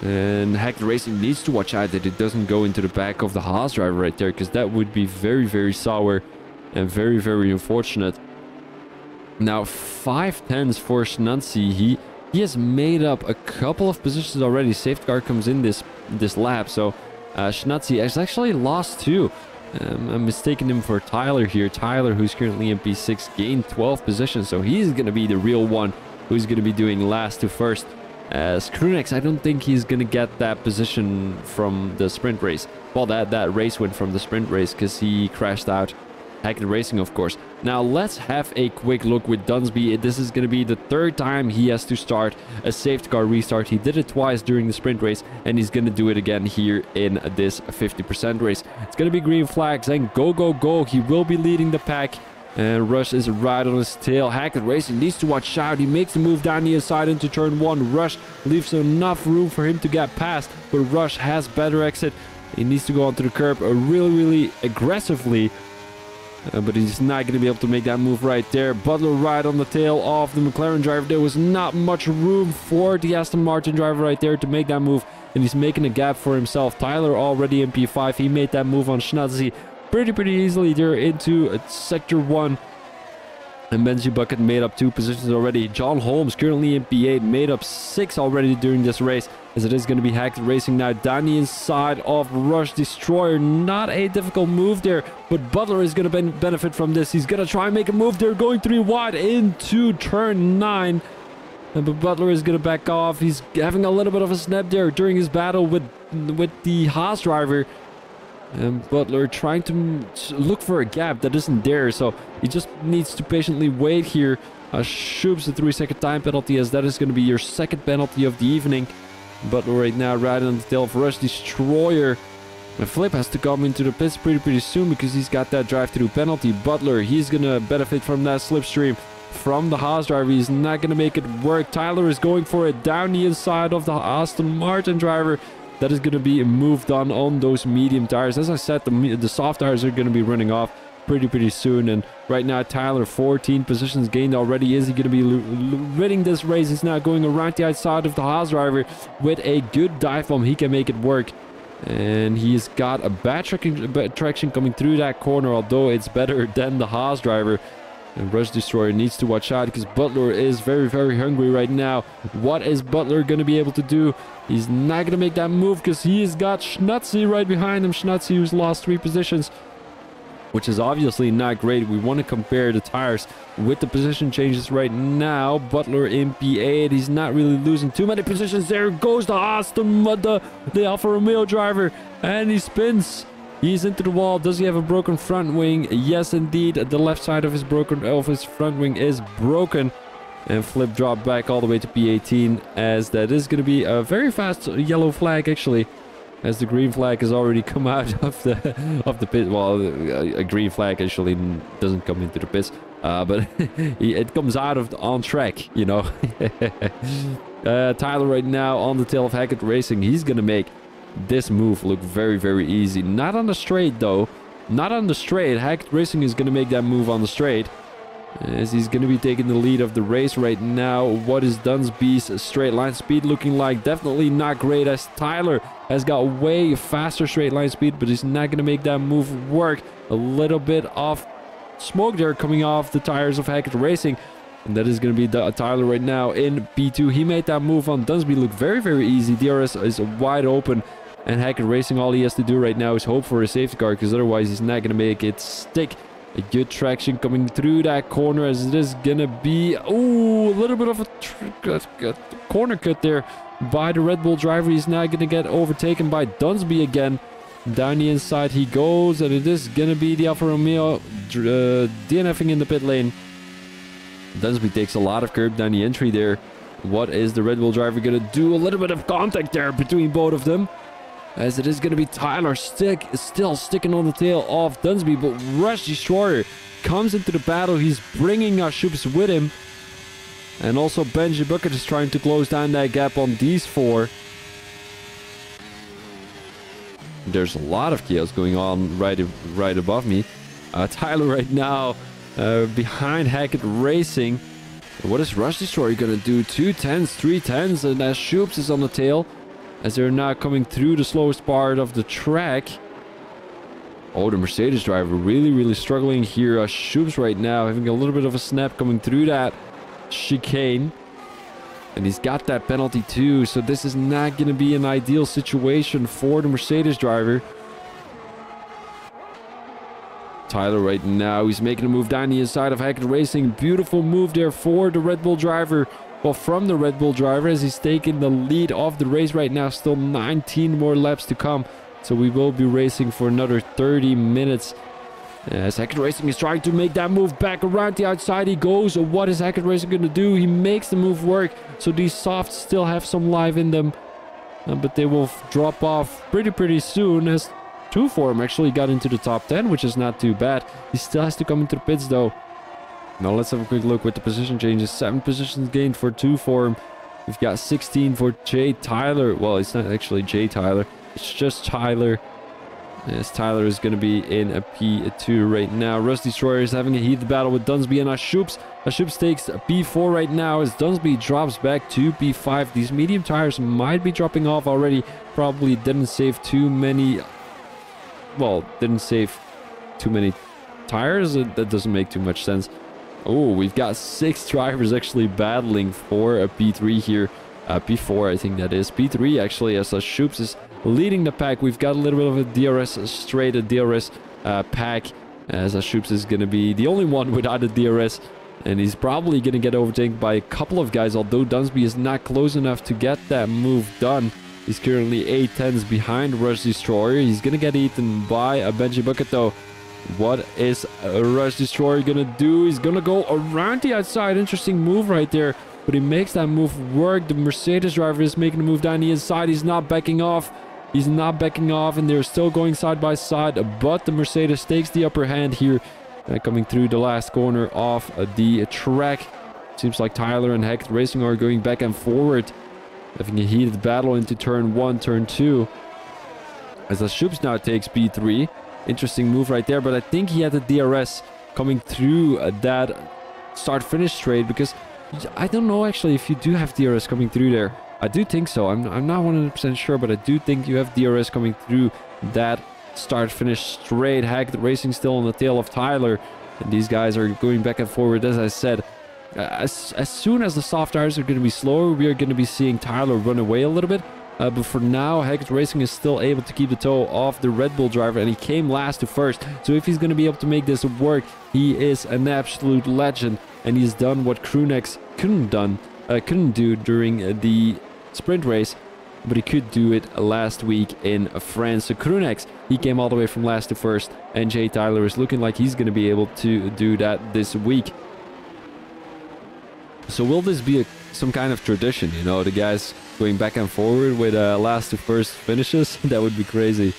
A: And Hackett Racing needs to watch out that it doesn't go into the back of the Haas driver right there, because that would be very sour and very unfortunate. Now 5/10s for Schnatzy. He has made up a couple of positions already. Safety car comes in this lap, so Schnatzy has actually lost 2. I'm mistaking him for Tyler here. Tyler, who's currently in P6, gained 12 positions, so he's going to be the real one who's going to be doing last to first. Skrunex, I don't think he's going to get that position from the sprint race. Well, that race win from the sprint race, because he crashed out. Hackett Racing, of course. Now, let's have a quick look with Dunsby. This is going to be the 3rd time he has to start a safety car restart. He did it twice during the sprint race, and he's going to do it again here in this 50% race. It's going to be green flags and go. He will be leading the pack. And Rush is right on his tail. Hackett Racing needs to watch out. He makes the move down the inside into turn 1. Rush leaves enough room for him to get past, but Rush has better exit. He needs to go onto the curb really aggressively, but he's not going to be able to make that move right there. Butler right on the tail of the McLaren driver. There was not much room for the Aston Martin driver right there to make that move, and he's making a gap for himself. Tyler already in P5. He made that move on Schnatzy pretty easily there into sector 1. And Benji Bucket made up 2 positions already. John Holmes currently in P8, made up 6 already during this race, as it is going to be Hackett Racing now down the inside of Rush Destroyer. Not a difficult move there, but Butler is going to benefit from this. He's going to try and make a move there, going 3 wide into turn 9. But Butler is going to back off. He's having a little bit of a snap there during his battle with the Haas driver. And Butler trying to look for a gap that isn't there, so he just needs to patiently wait here. Shoops the 3-second time penalty, as that is going to be your 2nd penalty of the evening. Butler right now right on the tail of Rush Destroyer. And Flip has to come into the pits pretty soon, because he's got that drive-through penalty. Butler, he's going to benefit from that slipstream from the Haas driver. He's not going to make it work. Tyler is going for it down the inside of the Aston Martin driver. That is going to be moved on those medium tires. As I said, the soft tires are going to be running off pretty soon. And right now, Tyler, 14 positions gained already. Is he going to be winning this race? He's now going around the outside of the Haas driver with a good dive bomb. He can make it work. And he's got a bad traction coming through that corner, although it's better than the Haas driver. And Rush Destroyer needs to watch out, because Butler is very hungry right now. What is Butler going to be able to do? He's not going to make that move, because he's got Schnatzy right behind him. Schnatzy, who's lost 3 positions, which is obviously not great. We want to compare the tires with the position changes right now. Butler in P8. He's not really losing too many positions. There goes the Aston, the Alfa Romeo driver, and he spins. He's into the wall. Does he have a broken front wing? Yes, indeed. The left side of his front wing is broken. And Flip dropped back all the way to P18, as that is going to be a very fast yellow flag, actually, as the green flag has already come out of the pit. Well, a green flag actually doesn't come into the pits, but it comes out of on track, you know. Tyler right now on the tail of Hackett Racing. He's going to make this move look very easy. Not on the straight, though. Not on the straight. Hackett Racing is going to make that move on the straight, as he's going to be taking the lead of the race right now. What is Dunsby's straight line speed looking like? Definitely not great, as Tyler has got way faster straight line speed, but he's not going to make that move work. A little bit of smoke there coming off the tires of Hackett Racing, and that is going to be Tyler right now in P2. He made that move on Dunsby look very easy. DRS is wide open, and Hackett Racing, all he has to do right now is hope for a safety car, because otherwise he's not going to make it stick. A good traction coming through that corner as it is gonna be... Oh, a little bit of a corner cut there by the Red Bull driver. He's now gonna get overtaken by Dunsby again. Down the inside he goes, and it is gonna be the Alfa Romeo DNFing in the pit lane. Dunsby takes a lot of curb down the entry there. What is the Red Bull driver gonna do? A little bit of contact there between both of them, as it is going to be Tyler still sticking on the tail of Dunsby, but Rush Destroyer comes into the battle. He's bringing Shoops with him. And also Benji Bucket is trying to close down that gap on these four. There's a lot of chaos going on right above me. Tyler right now behind Hackett Racing. What is Rush Destroyer going to do? 2 10s, 3 10s, and as Shoops is on the tail, as they're now coming through the slowest part of the track. Oh, the Mercedes driver really struggling here. Shoops right now having a little bit of a snap coming through that chicane. And he's got that penalty too, so this is not going to be an ideal situation for the Mercedes driver. Tyler right now, he's making a move down the inside of Hackett Racing. Beautiful move there for the Red Bull driver. Well, from the Red Bull driver, as he's taking the lead of the race right now. Still 19 more laps to come, so we will be racing for another 30 minutes. As Hackett Racing is trying to make that move back around the outside he goes. What is Hackett Racing going to do? He makes the move work, so these softs still have some life in them, but they will drop off pretty soon, as 2Form actually got into the top 10, which is not too bad. He still has to come into the pits though. Now let's have a quick look with the position changes. 7 positions gained for 2Form. We've got 16 for Jay Tyler. Well, it's not actually Jay Tyler. It's just Tyler. Yes, Tyler is going to be in a P2 right now. Rush Destroyer is having a heated battle with Dunsby and Ashoops. Ashoops takes a P4 right now as Dunsby drops back to P5. These medium tires might be dropping off already. Probably didn't save too many... Well, didn't save too many tires. That doesn't make too much sense. Oh, we've got 6 drivers actually battling for a P3 here. P4, I think that is. P3 actually, as Shoops is leading the pack. We've got a little bit of a DRS straight, a DRS pack, as Shoops is going to be the only one without a DRS. And he's probably going to get overtaken by a couple of guys, although Dunsby is not close enough to get that move done. He's currently 8 tenths behind Rush Destroyer. He's going to get eaten by a Benji Bucket though. What is Rush Destroyer gonna do? He's gonna go around the outside. Interesting move right there, but he makes that move work. The Mercedes driver is making a move down the inside. He's not backing off. He's not backing off, and they're still going side by side, but the Mercedes takes the upper hand here, coming through the last corner of the track. Seems like Tyler and Hackett Racing are going back and forward, having a heated battle into turn 1, turn 2, as the Shoops now takes P3. Interesting move right there, but I think he had the DRS coming through that start-finish straight, because I don't know actually if you do have DRS coming through there. I do think so. I'm not 100% sure, but I do think you have DRS coming through that start-finish straight. Hackett Racing still on the tail of Tyler, and these guys are going back and forward. As I said, as soon as the soft tires are going to be slower, we are going to be seeing Tyler run away a little bit. But for now, Hackett Racing is still able to keep the toe off the Red Bull driver, and he came last to first. So if he's going to be able to make this work, he is an absolute legend, and he's done what Crewnex couldn't do during the sprint race, but he could do it last week in France. So Crewnex, he came all the way from last to first, and Jay Tyler is looking like he's going to be able to do that this week. So will this be some kind of tradition, you know, the guys going back and forward with last to first finishes? That would be crazy.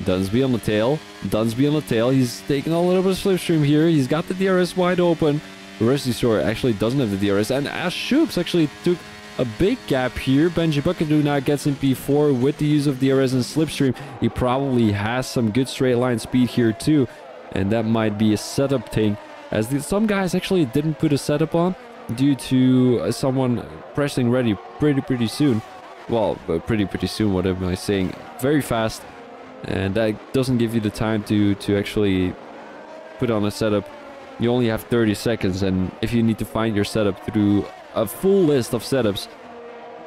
A: Dunsby on the tail. Dunsby on the tail. He's taking a little bit of slipstream here. He's got the DRS wide open. The Rush Destroyer actually doesn't have the DRS. And Shoops actually took a big gap here. Benji Buckadoo now gets in P4 with the use of DRS and slipstream. He probably has some good straight line speed here too. And that might be a setup thing, as some guys actually didn't put a setup on due to someone pressing ready pretty soon. Well, pretty soon, what am I saying? Very fast. And that doesn't give you the time to actually put on a setup. You only have 30 seconds, and if you need to find your setup through a full list of setups,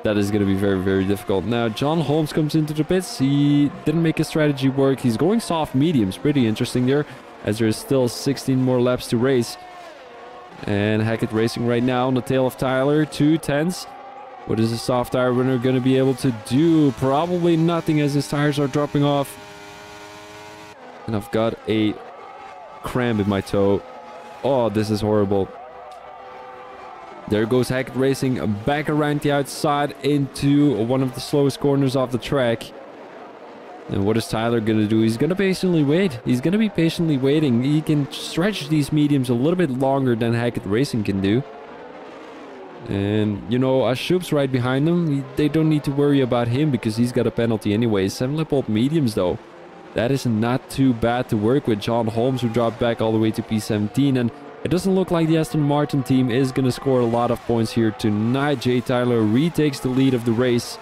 A: that is going to be very difficult. Now, John Holmes comes into the pits. He didn't make his strategy work. He's going soft mediums. Pretty interesting there. as there is still 16 more laps to race. And Hackett Racing right now on the tail of Tyler, 2/10. What is the soft tire winner going to be able to do? Probably nothing, as his tires are dropping off. And I've got a cramp in my toe. Oh, this is horrible. There goes Hackett Racing back around the outside into one of the slowest corners of the track. And what is Tyler going to do? He's going to patiently wait. He's going to be patiently waiting. He can stretch these mediums a little bit longer than Hackett Racing can do. And, you know, Ashup's right behind him. They don't need to worry about him because he's got a penalty anyway. 7-lap-old mediums, though. That is not too bad to work with. John Holmes, who dropped back all the way to P17. And it doesn't look like the Aston Martin team is going to score a lot of points here tonight. Jay Tyler retakes the lead of the race.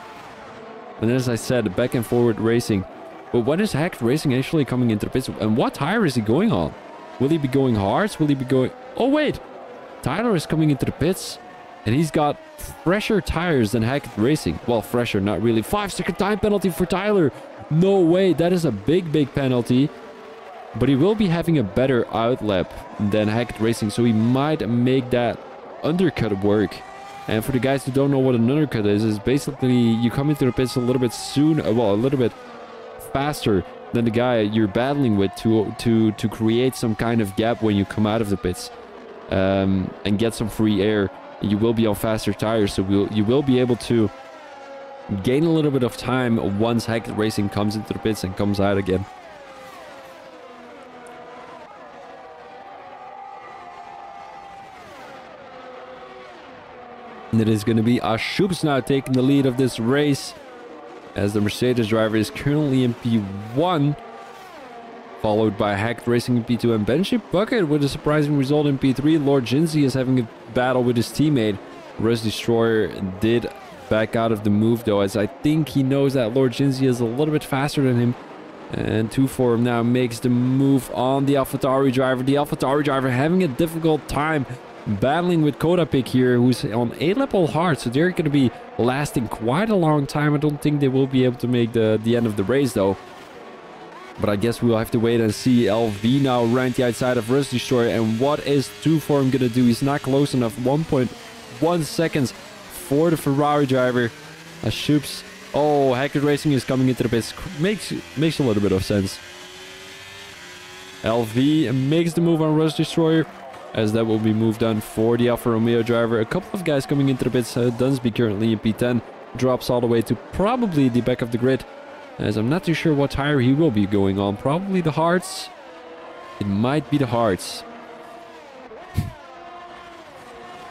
A: And as I said, back and forward racing. But when is Hackett Racing actually coming into the pits? And what tire is he going on? Will he be going hards? Will he be going... Oh, wait! Tyler is coming into the pits. And he's got fresher tires than Hackett Racing. Well, fresher, not really. 5-second time penalty for Tyler. No way. That is a big, big penalty. But he will be having a better outlap than Hackett Racing. So he might make that undercut work. And for the guys who don't know what an undercut is basically you come into the pits a little bit soon. Well, a little bit faster than the guy you're battling with to create some kind of gap when you come out of the pits. And get some free air. You will be on faster tires, so you will be able to gain a little bit of time once Hackett Racing comes into the pits and comes out again. And it is going to be Ashup's now taking the lead of this race, as the Mercedes driver is currently in P1, followed by Hackett Racing in P2 and Benji Bucket with a surprising result in P3. Lord Jinsey is having a battle with his teammate. Rush Destroyer did back out of the move though, as I think he knows that Lord Jinsey is a little bit faster than him. And 2-4 now makes the move on the AlphaTauri driver. The AlphaTauri driver having a difficult time battling with Kodapik here, who's on 8-lap-old hard, so they're going to be lasting quite a long time. I don't think they will be able to make the end of the race though. But I guess we'll have to wait and see. LV now around the outside of Rush Destroyer. And what is 2-4 going to do? He's not close enough. 1.1 seconds for the Ferrari driver. Ashup's... Oh, Hackett Racing is coming into the pits. Makes a little bit of sense. LV makes the move on Rush Destroyer, as that will be moved on for the Alfa Romeo driver. A couple of guys coming into the pits. Dunsby currently in P10. Drops all the way to probably the back of the grid, as I'm not too sure what tire he will be going on. Probably the hards. It might be the hards.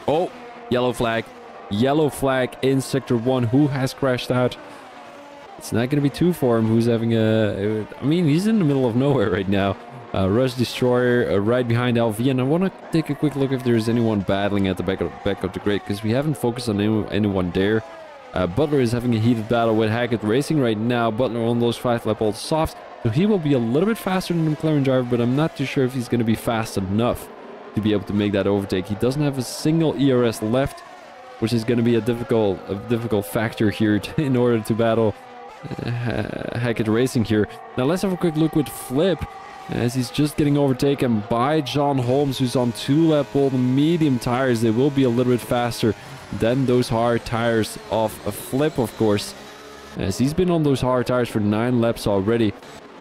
A: Oh, yellow flag. Yellow flag in Sector 1. Who has crashed out? It's not going to be 2 for him, who's having a... I mean, he's in the middle of nowhere right now. Rush Destroyer right behind LV. And I want to take a quick look if there's anyone battling at the back of the grid, because we haven't focused on anyone there. Butler is having a heated battle with Hackett Racing right now. Butler on those 5-lap-old softs, so he will be a little bit faster than the McLaren driver, but I'm not too sure if he's going to be fast enough to be able to make that overtake. He doesn't have a single ERS left, which is going to be a difficult factor here in order to battle Hackett Racing here. Now let's have a quick look with Flip, as he's just getting overtaken by John Holmes, who's on 2-lap-old medium tires. They will be a little bit faster than those hard tires of a Flip, of course, as he's been on those hard tires for 9 laps already.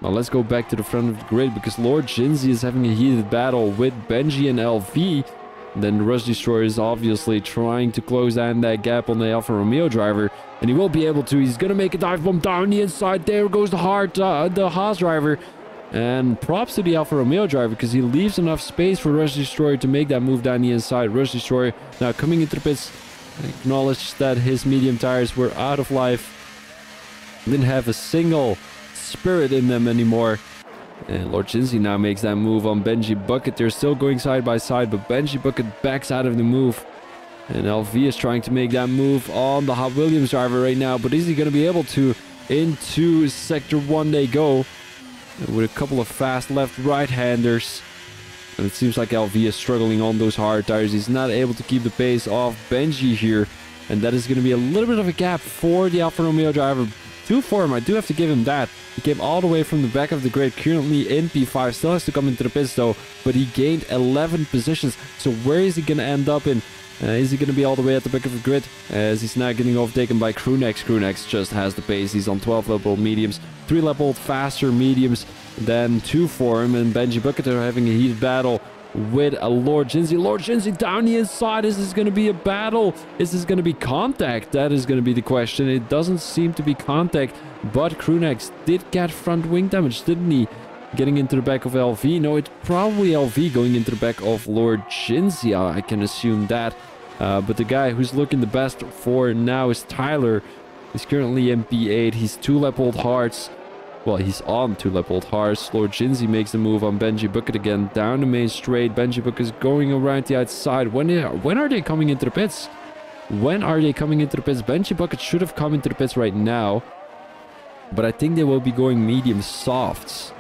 A: Now let's go back to the front of the grid, because Lord Jinsey is having a heated battle with Benji and LV. Then the Rush Destroyer is obviously trying to close down that gap on the Alfa Romeo driver, and he will be able to. He's gonna make a dive bomb down the inside. There goes the Haas driver. And props to the Alfa Romeo driver, because he leaves enough space for Rush Destroyer to make that move down the inside. Rush Destroyer now coming into the pits. Acknowledged that his medium tires were out of life. Didn't have a single spirit in them anymore. And Lord Jinsey now makes that move on Benji Bucket. They're still going side by side, but Benji Bucket backs out of the move. And LV is trying to make that move on the Hot Williams driver right now. But is he going to be able to? Into Sector 1 they go, with a couple of fast left-right-handers. And it seems like LV is struggling on those hard tires. He's not able to keep the pace off Benji here. And that is going to be a little bit of a gap for the Alfa Romeo driver. Two for him, I do have to give him that. He came all the way from the back of the grid, currently in P5, still has to come into the pits though, but he gained 11 positions. So where is he going to end up in? Is he going to be all the way at the back of the grid? As he's now getting overtaken by Krunex. Krunex just has the pace. He's on 12 level mediums, 3 level faster mediums than 2 for him. And Benji Bucket are having a heated battle with a Lord Jinsey. Lord Jinsey down the inside. Is this going to be a battle? Is this going to be contact? That is going to be the question. It doesn't seem to be contact, but Krunex did get front wing damage, didn't he? Getting into the back of LV. No, it's probably LV going into the back of Lord Jinsey. I can assume that. But the guy who's looking the best for now is Tyler. He's currently MP8. He's 2 lap old hearts. Well, he's on 2 lap old hearts. Lord Jinsey makes the move on Benji Bucket again. Down the main straight. Benji Bucket is going around the outside. When are they coming into the pits? When are they coming into the pits? Benji Bucket should have come into the pits right now. But I think they will be going medium softs,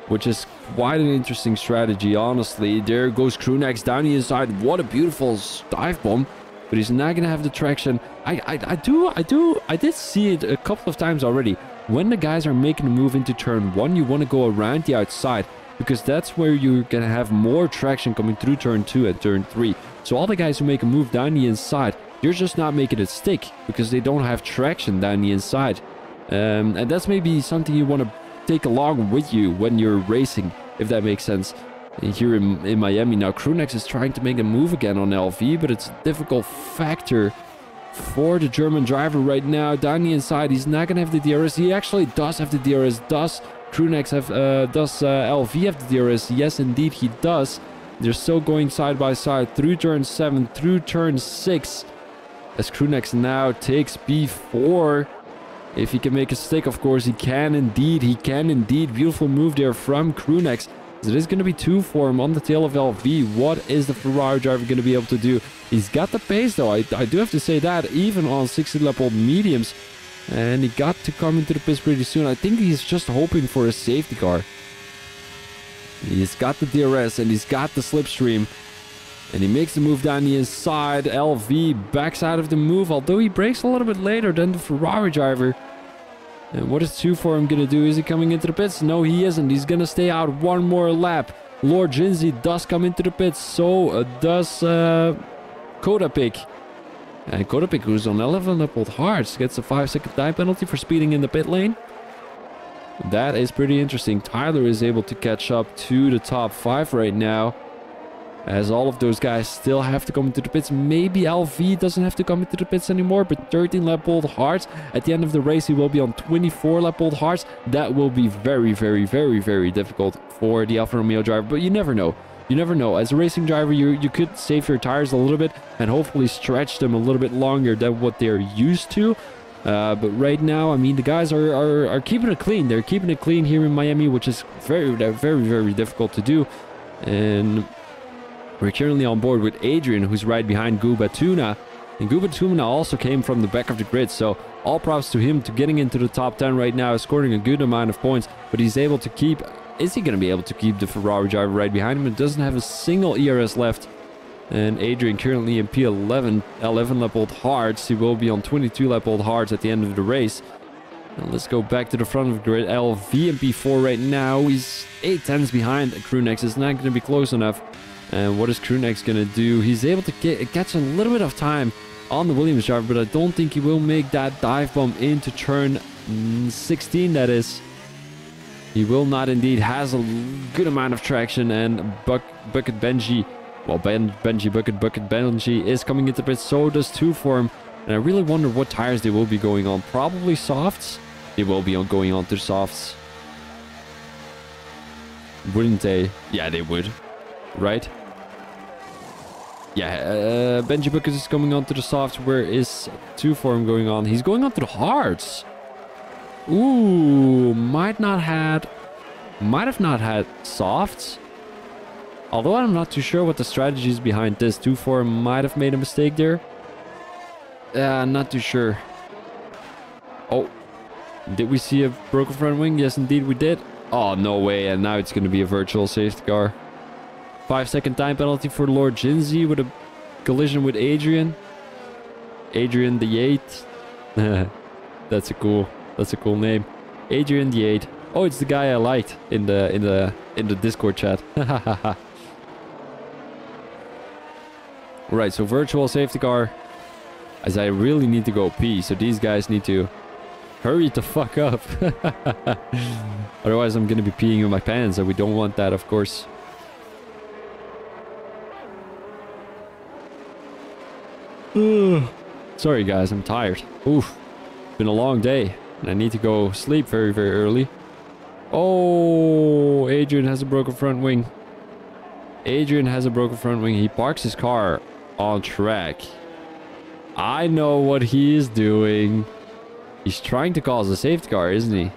A: which is quite an interesting strategy, honestly. There goes Krunex down the inside. What a beautiful dive bomb. But he's not going to have the traction. I did see it a couple of times already. When the guys are making a move into turn 1, you want to go around the outside, because that's where you're going to have more traction coming through turn 2 and turn 3. So all the guys who make a move down the inside, you're just not making it stick, because they don't have traction down the inside. And that's maybe something you want to take along with you when you're racing, if that makes sense. Here in Miami now, Krunex is trying to make a move again on LV, but it's a difficult factor for the German driver right now. Down the inside, he's not gonna have the DRS. He actually does have the DRS. Does Krunex have does LV have the DRS? Yes, indeed he does. They're still going side by side through turn 7, through turn 6, as Krunex now takes B4. If he can make a stick, of course, he can indeed. He can indeed. Beautiful move there from Krunex. It is going to be 2 for him on the tail of LV. What is the Ferrari driver going to be able to do? He's got the pace, though. I do have to say that, even on 60 lap old mediums. And he got to come into the pits pretty soon. I think he's just hoping for a safety car. He's got the DRS and he's got the slipstream. And he makes the move down the inside. LV backs out of the move, although he brakes a little bit later than the Ferrari driver. And what is 2 for him going to do? Is he coming into the pits? No, he isn't. He's going to stay out one more lap. Lord Jinsey does come into the pits. So does Kodapik. And Kodapik, who's on 11 lap old hearts, gets a 5-second time penalty for speeding in the pit lane. That is pretty interesting. Tyler is able to catch up to the top 5 right now, as all of those guys still have to come into the pits. Maybe LV doesn't have to come into the pits anymore, but 13 lap old hearts. At the end of the race, he will be on 24 lap old hearts. That will be very, very, very, very difficult for the Alfa Romeo driver, but you never know. You never know. As a racing driver, you could save your tires a little bit and hopefully stretch them a little bit longer than what they're used to. But right now, I mean, the guys are keeping it clean. They're keeping it clean here in Miami, which is very, very, very difficult to do. And we're currently on board with Adrian, who's right behind Gubatuna. And Gubatuna also came from the back of the grid, so all props to him to getting into the top 10 right now, scoring a good amount of points. But he's able to keep... Is he going to be able to keep the Ferrari driver right behind him? It doesn't have a single ERS left. And Adrian currently in P11, 11 lap old hearts. He will be on 22 lap old hearts at the end of the race. And let's go back to the front of the grid. LV in P4 right now. He's 8 tenths behind Krunex. It's not going to be close enough. And what is Krunex going to do? He's able to catch a little bit of time on the Williams driver, but I don't think he will make that dive bomb into turn 16, that is. He will not indeed. Has a good amount of traction, and Bucket Benji, well, Benji Bucket Benji is coming into pit. So does 2 for him. And I really wonder what tires they will be going on. Probably softs. They will be going on to softs. Wouldn't they? Yeah, they would. Right? Yeah, Benji Bucket is coming on to the softs. Where is 2 for him going on? He's going on to the hards. Ooh, might have not had softs. Although I'm not too sure what the strategy is behind this. 2 for him might have made a mistake there. Not too sure. Oh, did we see a broken front wing? Yes, indeed we did. Oh, no way. And now it's going to be a virtual safety car. 5-second time penalty for Lord Jinsey with a collision with Adrian. Adrian the 8th. That's a cool. That's a cool name. Adrian the 8. Oh, it's the guy I liked in the Discord chat. Right, so virtual safety car. As I really need to go pee, so these guys need to hurry the fuck up. Otherwise I'm gonna be peeing in my pants, and we don't want that, of course. Sorry guys, I'm tired. Oof. Been a long day, and I need to go sleep very, very early. Oh, Adrian has a broken front wing. Adrian has a broken front wing. He parks his car on track. I know what he is doing. He's trying to cause a safety car, isn't he?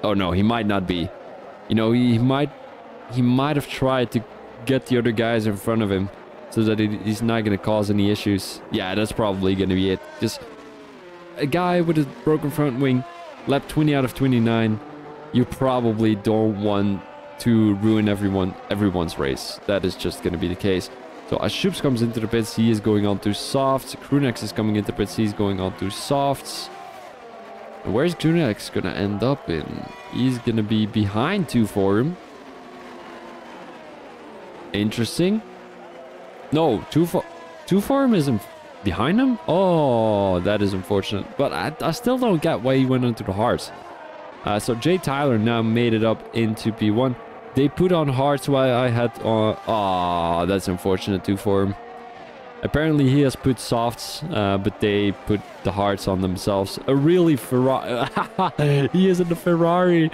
A: Oh no, he might not be. You know, he might have tried to get the other guys in front of him so that he's not going to cause any issues. Yeah, that's probably going to be it. Just a guy with a broken front wing, lap 20 out of 29. You probably don't want to ruin everyone's race. That is just going to be the case. So Ashups comes into the pits. He is going on to softs. Krunex is coming into the pits. He's going on to softs. And where's Krunex going to end up in? He's going to be behind 2Form. Interesting. No, 2Form isn't behind him? Oh, that is unfortunate. But I still don't get why he went into the hards. So Jay Tyler now made it up into P1. They put on hards while I had on... Oh, that's unfortunate too for him. Apparently he has put softs, but they put the hards on themselves. A really Ferrari... He is in the Ferrari.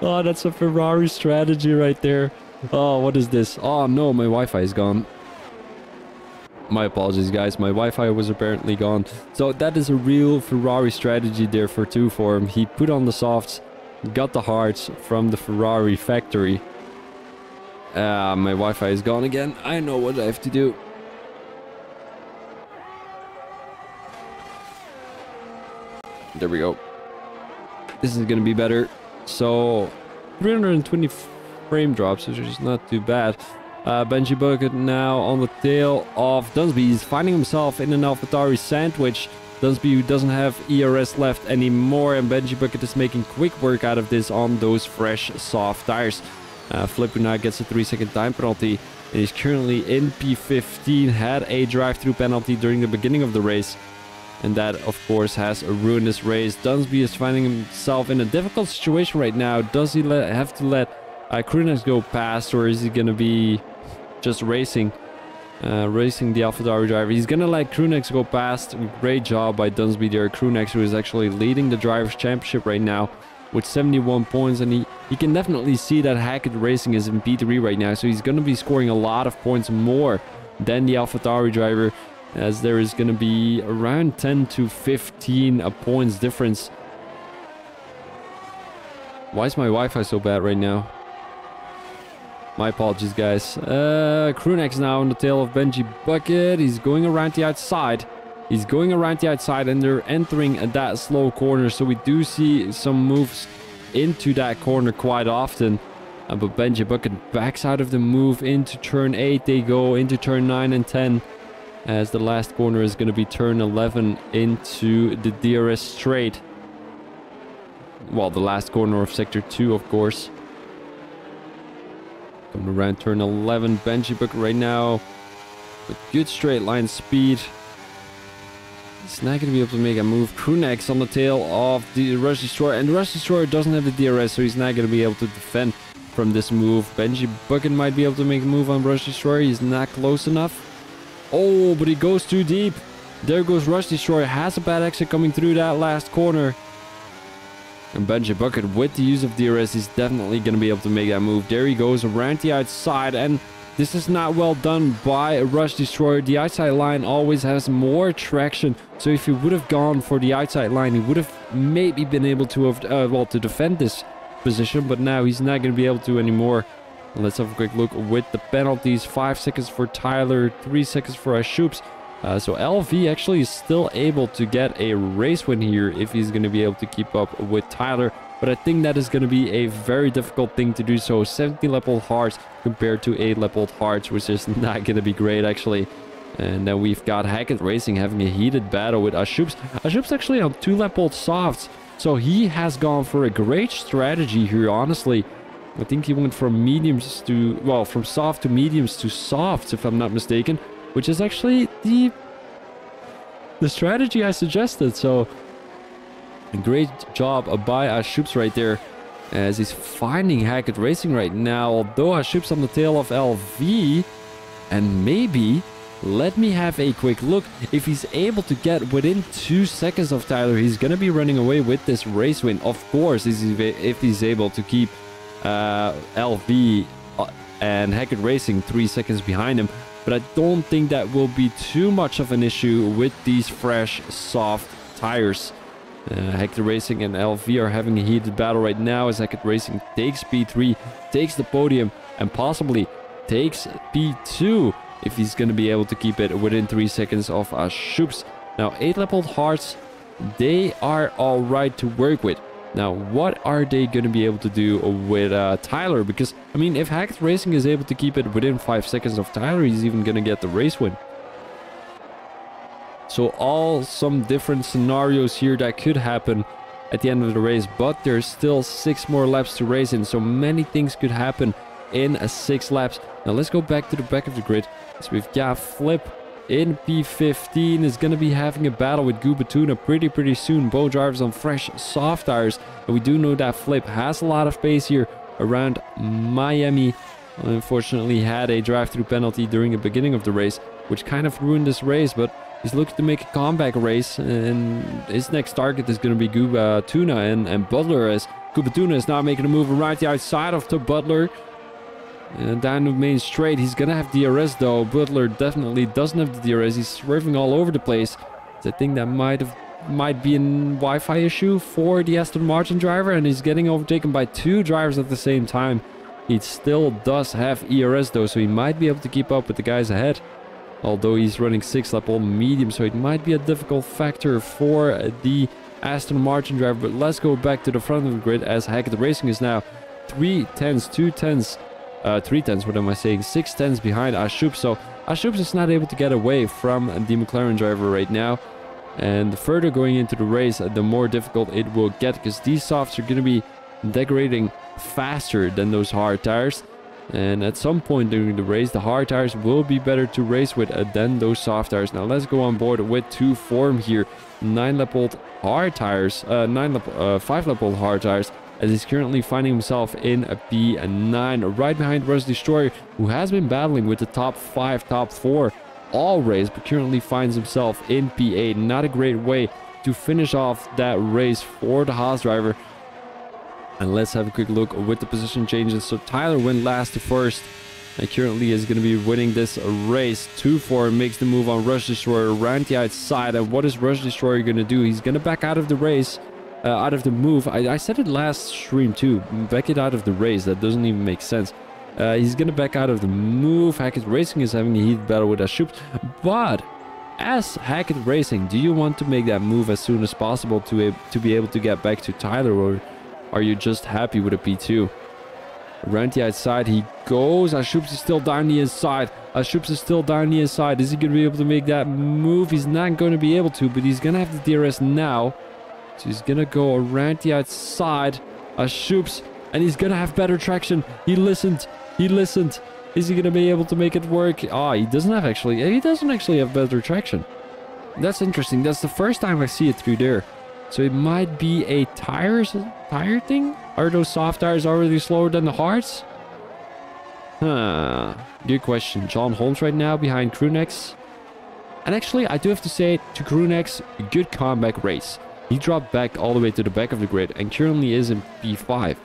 A: Oh, that's a Ferrari strategy right there. Oh, what is this? Oh no, my Wi-Fi is gone. My apologies guys, my Wi-Fi was apparently gone. So that is a real Ferrari strategy there for 2Form. He put on the softs, got the hards from the Ferrari factory. My Wi-Fi is gone again. I know what I have to do. There we go. This is gonna be better. So 320 frame drops, which is not too bad. Benji Bucket now on the tail of Dunsby. He's finding himself in an AlphaTauri sandwich. Dunsby doesn't have ERS left anymore, and Benji Bucket is making quick work out of this on those fresh, soft tires. Flipper now gets a 3-second time penalty, and he's currently in P15. Had a drive-through penalty during the beginning of the race, and that, of course, has ruined this race. Dunsby is finding himself in a difficult situation right now. Does he have to let Krunex go past, or is he going to be just racing the AlphaTauri driver? He's gonna let Krunex go past. Great job by Dunsby there. Krunex, who is actually leading the Drivers' Championship right now with 71 points, and he can definitely see that Hackett Racing is in P3 right now, so he's gonna be scoring a lot of points more than the AlphaTauri driver, as there is gonna be around 10 to 15 points difference. Why is my Wi-Fi so bad right now? My apologies, guys. Krunex now on the tail of Benji Bucket. He's going around the outside. He's going around the outside, and they're entering that slow corner. So we do see some moves into that corner quite often. But Benji Bucket backs out of the move into turn 8. They go into turn 9 and 10. As the last corner is going to be turn 11 into the DRS straight. Well, the last corner of sector 2, of course. Coming around turn 11, Benji Bucket right now with good straight line speed. He's not going to be able to make a move. Krunex on the tail of the Rush Destroyer, and the Rush Destroyer doesn't have the DRS, so he's not going to be able to defend from this move. Benji Bucket might be able to make a move on Rush Destroyer. He's not close enough. Oh, but he goes too deep. There goes Rush Destroyer. Has a bad exit coming through that last corner. And Benji Bucket, with the use of DRS, is definitely going to be able to make that move. There he goes around the outside, and this is not well done by Rush Destroyer. The outside line always has more traction, so if he would have gone for the outside line, he would have maybe been able to have, to defend this position, but now he's not going to be able to anymore. Let's have a quick look with the penalties. 5 seconds for Tyler, 3 seconds for Ashups. So LV actually is still able to get a race win here if he's going to be able to keep up with Tyler. But I think that is going to be a very difficult thing to do so. 17 lap old hards compared to 8 lap old hards, which is not going to be great actually. And then we've got Hackett Racing having a heated battle with Ashups. Ashups actually on 2 lap old softs. So he has gone for a great strategy here, honestly. I think he went from mediums to, well, from soft to mediums to softs, if I'm not mistaken, which is actually the strategy I suggested. So a great job by Ashoops right there, as he's finding Hackett Racing right now, although Ashoops on the tail of LV. And maybe, let me have a quick look. If he's able to get within 2 seconds of Tyler, he's going to be running away with this race win. Of course, if he's able to keep LV and Hackett Racing 3 seconds behind him. But I don't think that will be too much of an issue with these fresh, soft tires. Hackett Racing and LV are having a heated battle right now as Hackett Racing takes P3, takes the podium, and possibly takes P2 if he's going to be able to keep it within 3 seconds of Ashoops. Now, 8 leveled hearts, they are all right to work with. Now, what are they going to be able to do with Tyler? Because, I mean, if Hackett Racing is able to keep it within 5 seconds of Tyler, he's even going to get the race win. So some different scenarios here that could happen at the end of the race, but there's still 6 more laps to race in, so many things could happen in 6 laps. Now let's go back to the back of the grid. So we've got Flip in P15 is going to be having a battle with Gubatuna pretty soon. Both drivers on fresh soft tires, and we do know that Flip has a lot of pace here around Miami. Unfortunately had a drive-through penalty during the beginning of the race, which kind of ruined this race, but he's looking to make a comeback race, and his next target is going to be Gubatuna and Butler, as Gubatuna is now making a move around the outside of the Butler. And down the main straight, he's gonna have DRS though. Butler definitely doesn't have the DRS. He's swerving all over the place. So I think that might be a Wi-Fi issue for the Aston Martin driver, and he's getting overtaken by 2 drivers at the same time. He still does have ERS though, so he might be able to keep up with the guys ahead. Although he's running 6 lap on medium, so it might be a difficult factor for the Aston Martin driver. But let's go back to the front of the grid, as Hackett Racing is now 3 tenths, 2 tenths. 3 tenths, what am I saying? 6 tenths behind Ashoops. So Ashoops is not able to get away from the McLaren driver right now. And the further going into the race, the more difficult it will get, because these softs are going to be degrading faster than those hard tires. And at some point during the race, the hard tires will be better to race with than those soft tires. Now let's go on board with 2 form here. 9 lap old hard tires, 5 lap old hard tires, as he's currently finding himself in a P9, right behind Rush Destroyer, who has been battling with the top 5, top 4 all race, but currently finds himself in P8. Not a great way to finish off that race for the Haas driver. And let's have a quick look with the position changes. So Tyler went last to first, and currently is going to be winning this race. 2-4 makes the move on Rush Destroyer around the outside. And what is Rush Destroyer going to do? He's going to back out of the race. Out of the move. I said it last stream too. Back it out of the race. That doesn't even make sense. He's gonna back out of the move. Hackett Racing is having a heated battle with Ashoops. But as Hackett Racing, do you want to make that move as soon as possible to be able to get back to Tyler, or are you just happy with a P2? Around the outside he goes. Ashoops is still down the inside. Ashoops is still down the inside. Is he gonna be able to make that move? He's not going to be able to, but he's gonna have the DRS now. So he's gonna go around the outside, Ashoops, and he's gonna have better traction. He listened. Is he gonna be able to make it work? He doesn't actually have better traction. That's interesting. That's the first time I see it through there. So it might be a tire thing? Are those soft tires already slower than the hards? Good question. John Holmes right now behind Crewnex. And actually, I do have to say to Crewnex, good comeback race. He dropped back all the way to the back of the grid and currently is in P5.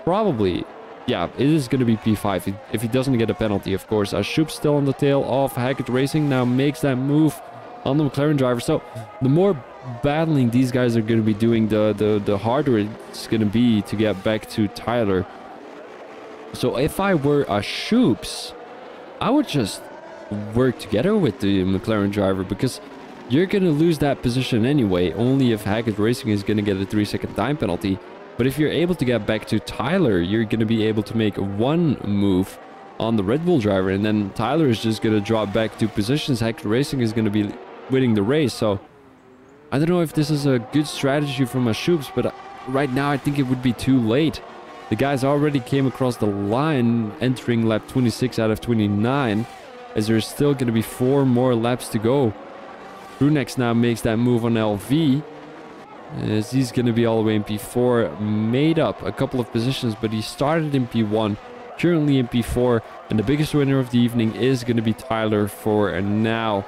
A: Probably, yeah, it is going to be P5 if he doesn't get a penalty, of course. Ashoops still on the tail of Hackett Racing, now makes that move on the McLaren driver. So the more battling these guys are going to be doing, the harder it's going to be to get back to Tyler. So if I were Ashoops, I would just work together with the McLaren driver, because you're going to lose that position anyway, only if Hackett Racing is going to get a 3-second time penalty. But if you're able to get back to Tyler, you're going to be able to make 1 move on the Red Bull driver, and then Tyler is just going to drop back 2 positions. Hackett Racing is going to be winning the race. So I don't know if this is a good strategy for Mashoops, but right now I think it would be too late. The guys already came across the line entering lap 26 out of 29, as there's still going to be 4 more laps to go. Brunex now makes that move on LV, as he's going to be all the way in P4, made up a couple of positions, but he started in P1, currently in P4, and the biggest winner of the evening is going to be Tyler for now.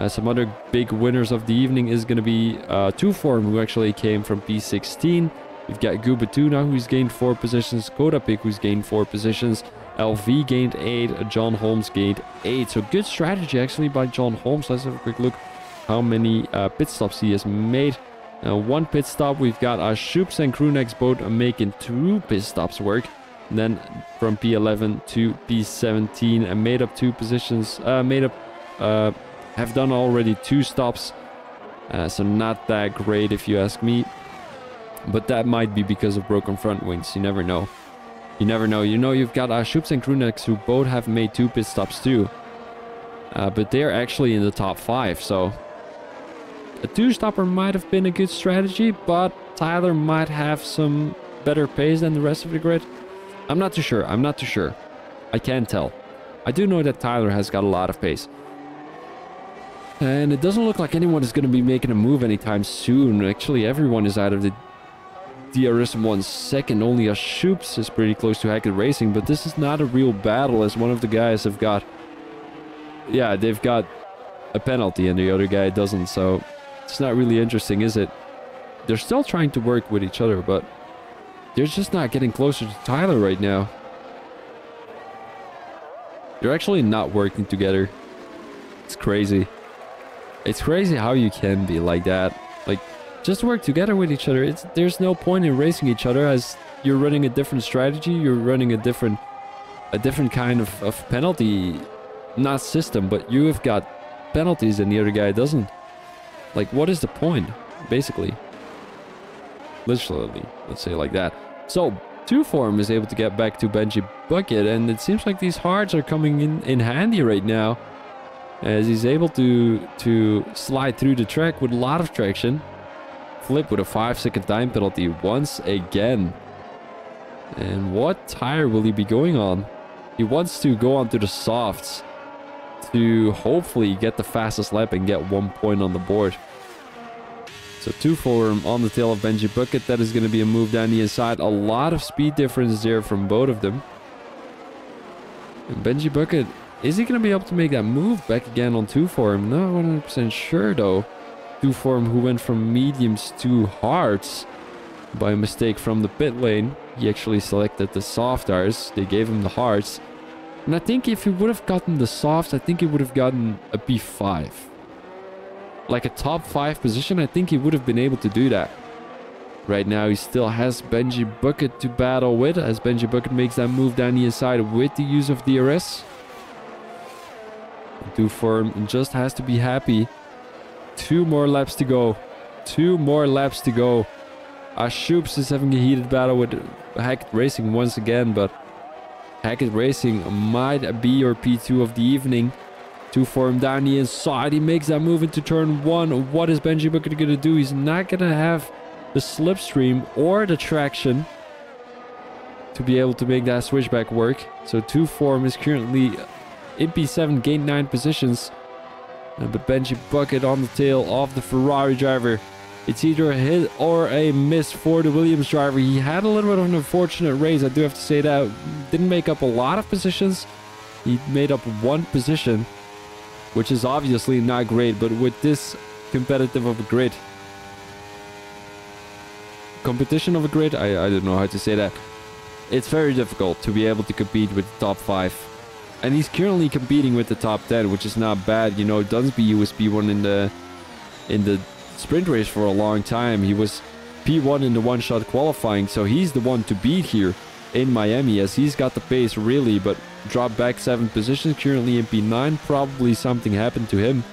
A: Some other big winners of the evening is going to be 2Form, who actually came from P16. We've got Gubatuna, who's gained 4 positions. Kodapik, who's gained 4 positions. LV gained 8. John Holmes gained 8. So good strategy, actually, by John Holmes. Let's have a quick look how many pit stops he has made. 1 pit stop. We've got Shoops and Crewnex both making 2 pit stops work. And then from P11 to P17, and made up 2 positions. Have done already 2 stops. So not that great, if you ask me. But that might be because of broken front wings. You never know. You never know. You know, you've got Shoops and Crewnex, who both have made 2 pit stops too. But they're actually in the top 5. So a 2-stopper might have been a good strategy. But Tyler might have some better pace than the rest of the grid. I'm not too sure. I'm not too sure. I can't tell. I do know that Tyler has got a lot of pace. And it doesn't look like anyone is going to be making a move anytime soon. Actually, everyone is out of the DRS in 1 second. Only Shoops is pretty close to Hackett Racing, but this is not a real battle, as one of the guys have got... Yeah, they've got a penalty and the other guy doesn't, so it's not really interesting, is it? They're still trying to work with each other, but they're just not getting closer to Tyler right now. They're actually not working together. It's crazy. It's crazy how you can be like that. Like, just work together with each other. There's no point in racing each other, as you're running a different strategy. You're running a different kind of penalty, not system, but you have got penalties and the other guy doesn't. Like, what is the point, basically? Literally, let's say it like that. So 2Form is able to get back to Benji Bucket, and it seems like these hards are coming in handy right now, as he's able to slide through the track with a lot of traction. Flip with a 5-second time penalty once again. And what tire will he be going on? He wants to go onto the softs to hopefully get the fastest lap and get 1 point on the board. So 2Form on the tail of Benji Bucket. That is going to be a move down the inside. A lot of speed difference there from both of them. And Benji Bucket, is he going to be able to make that move back again on 2Form? Not 100% sure though. 2Form, who went from mediums to hards by a mistake from the pit lane. He actually selected the soft tires. They gave him the hards. And I think if he would have gotten the softs, I think he would have gotten a P5. Like a top 5 position, I think he would have been able to do that. Right now, he still has Benji Bucket to battle with, as Benji Bucket makes that move down the inside with the use of DRS. 2Form just has to be happy. 2 more laps to go. 2 more laps to go. Shoops is having a heated battle with Hackett Racing once again, but Hackett Racing might be your P2 of the evening. 2Form down the inside. He makes that move into turn 1. What is Benji Bucket going to do? He's not going to have the slipstream or the traction to be able to make that switchback work. So 2Form is currently in P7, gained 9 positions. But Benji Bucket on the tail of the Ferrari driver. It's either a hit or a miss for the Williams driver. He had a little bit of an unfortunate race, I do have to say that. Didn't make up a lot of positions. He made up 1 position, which is obviously not great, but with this competitive of a grid, competition of a grid, I don't know how to say that. It's very difficult to be able to compete with the top 5. And he's currently competing with the top 10, which is not bad. You know, Dunsby was P1 in the sprint race for a long time. He was P1 in the one-shot qualifying, so he's the one to beat here in Miami, as he's got the pace really, but dropped back 7 positions, currently in P9. Probably something happened to him,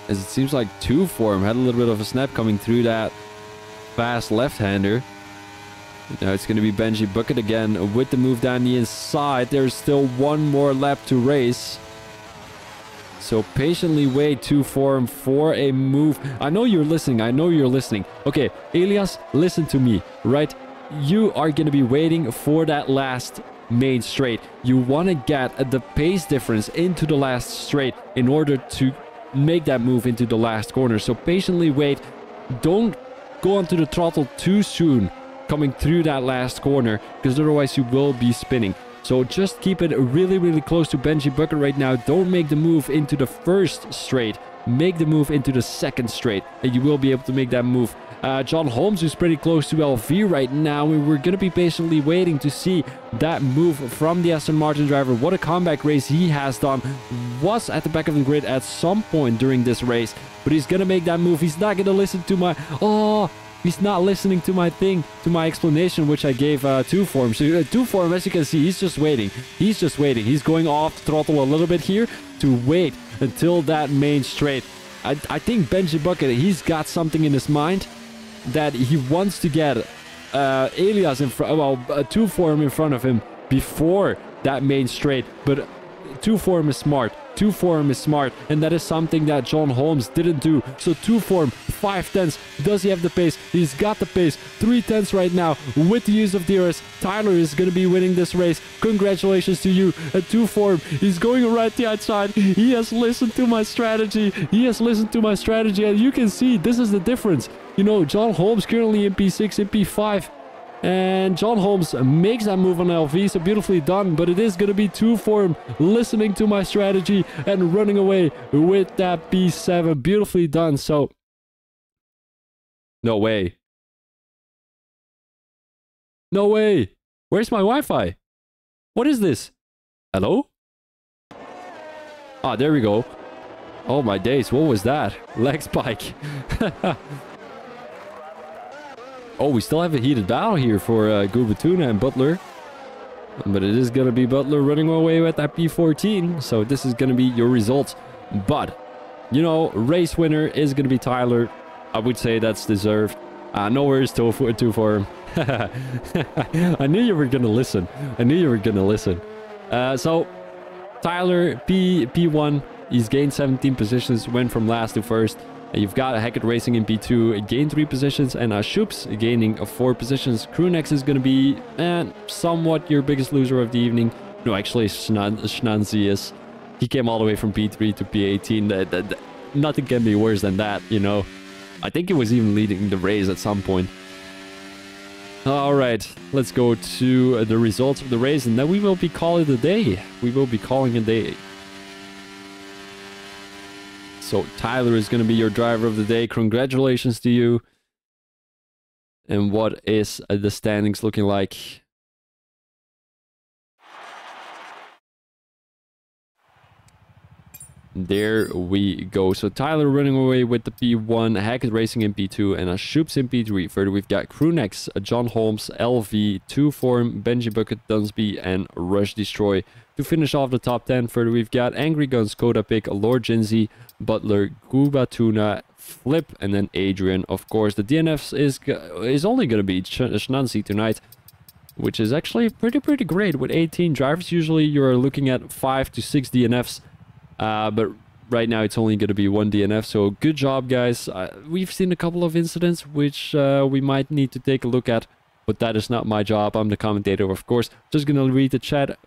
A: as it seems like 2Form had a little bit of a snap coming through that fast left-hander. Now it's going to be Benji Bucket again with the move down the inside. There's still 1 more lap to race. So patiently wait to form for a move. I know you're listening. I know you're listening. Okay, Elias, listen to me, right? You are going to be waiting for that last main straight. You want to get the pace difference into the last straight in order to make that move into the last corner. So patiently wait. Don't go onto the throttle too soon coming through that last corner, because otherwise you will be spinning. So just keep it really, really close to Benji Bucket right now. Don't make the move into the first straight. Make the move into the second straight, and you will be able to make that move. John Holmes is pretty close to LV right now, and we're going to be patiently waiting to see that move from the Aston Martin driver. What a comeback race he has done. Was at the back of the grid at some point during this race, but he's going to make that move. He's not going to listen to my... Oh, he's not listening to my thing, to my explanation, which I gave to Form. So to Form, as you can see, he's just waiting. He's just waiting. He's going off the throttle a little bit here to wait until that main straight. I think Benji Bucket, he's got something in his mind that he wants to get Elias in front, well, 2 Form in front of him before that main straight. But 2 Form is smart. 2 Form is smart, and that is something that John Holmes didn't do. So 2 Form, 5 tenths. Does he have the pace? He's got the pace. 3 tenths right now with the use of DRS. Tyler is going to be winning this race. Congratulations to you. At 2 Form, he's going right the outside. He has listened to my strategy. He has listened to my strategy, and you can see this is the difference. You know, John Holmes currently in P6, in P5. And John Holmes makes that move on LV, so beautifully done. But it is going to be 2 Form listening to my strategy and running away with that P7. Beautifully done. So, no way. No way. Where's my Wi-Fi? What is this? Hello? Ah, there we go. Oh my days, what was that? Leg spike. Oh, we still have a heated battle here for Gubatuna and Butler. But it is going to be Butler running away with that P14. So this is going to be your results. But, you know, race winner is going to be Tyler. I would say that's deserved. No worries to for him. I knew you were going to listen. I knew you were going to listen. So, Tyler, P1. He's gained 17 positions, went from last to first. You've got Hackett Racing in P2, gained 3 positions, and Shoops gaining 4 positions. Crewnex is going to be somewhat your biggest loser of the evening. No, actually, Schnanzi is. He came all the way from P3 to P18. Nothing can be worse than that, you know. I think he was even leading the race at some point. All right, let's go to the results of the race, and then we will be calling it a day. We will be calling it a day. So Tyler is going to be your driver of the day. Congratulations to you. And what is the standings looking like? There we go. So Tyler running away with the P1, Hackett Racing in P2, and Shoops in P3. Further, we've got Crewnex, John Holmes, LV, 2 Form, Benji Bucket, Dunsby, and Rush Destroy. To finish off the top 10, further, we've got Angry Guns, Koda Pick, Lord Jinzi, Butler, Gubatuna, Flip, and then Adrian. Of course, the DNFs is only going to be Schnanzi tonight, which is actually pretty great. With 18 drivers, usually you're looking at 5 to 6 DNFs. But right now it's only going to be 1 DNF, so good job, guys. We've seen a couple of incidents which we might need to take a look at, but that is not my job. I'm the commentator, of course. Just gonna read the chat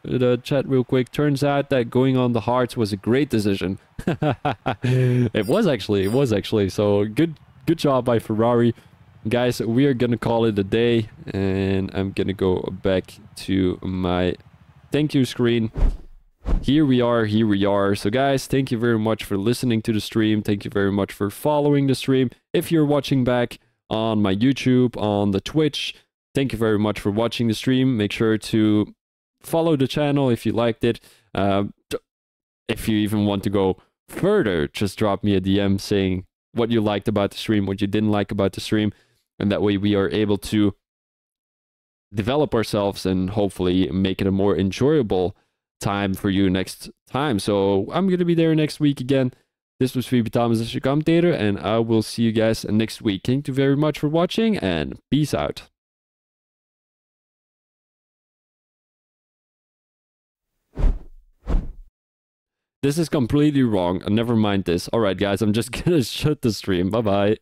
A: real quick. Turns out that going on the hards was a great decision. It was actually. So good job by Ferrari, guys. We are gonna call it a day, and I'm gonna go back to my thank you screen. Here we are. So guys, thank you very much for listening to the stream. Thank you very much for following the stream. If you're watching back on my YouTube, on the Twitch, thank you very much for watching the stream. Make sure to follow the channel if you liked it. If you even want to go further, just drop me a DM saying what you liked about the stream, what you didn't like about the stream. And that way we are able to develop ourselves and hopefully make it a more enjoyable time for you next time. So I'm going to be there next week again. This was VB Thomas as your commentator, and I will see you guys next week. Thank you very much for watching, and peace out. This is completely wrong. Never mind this. All right, guys, I'm just gonna shut the stream. Bye-bye.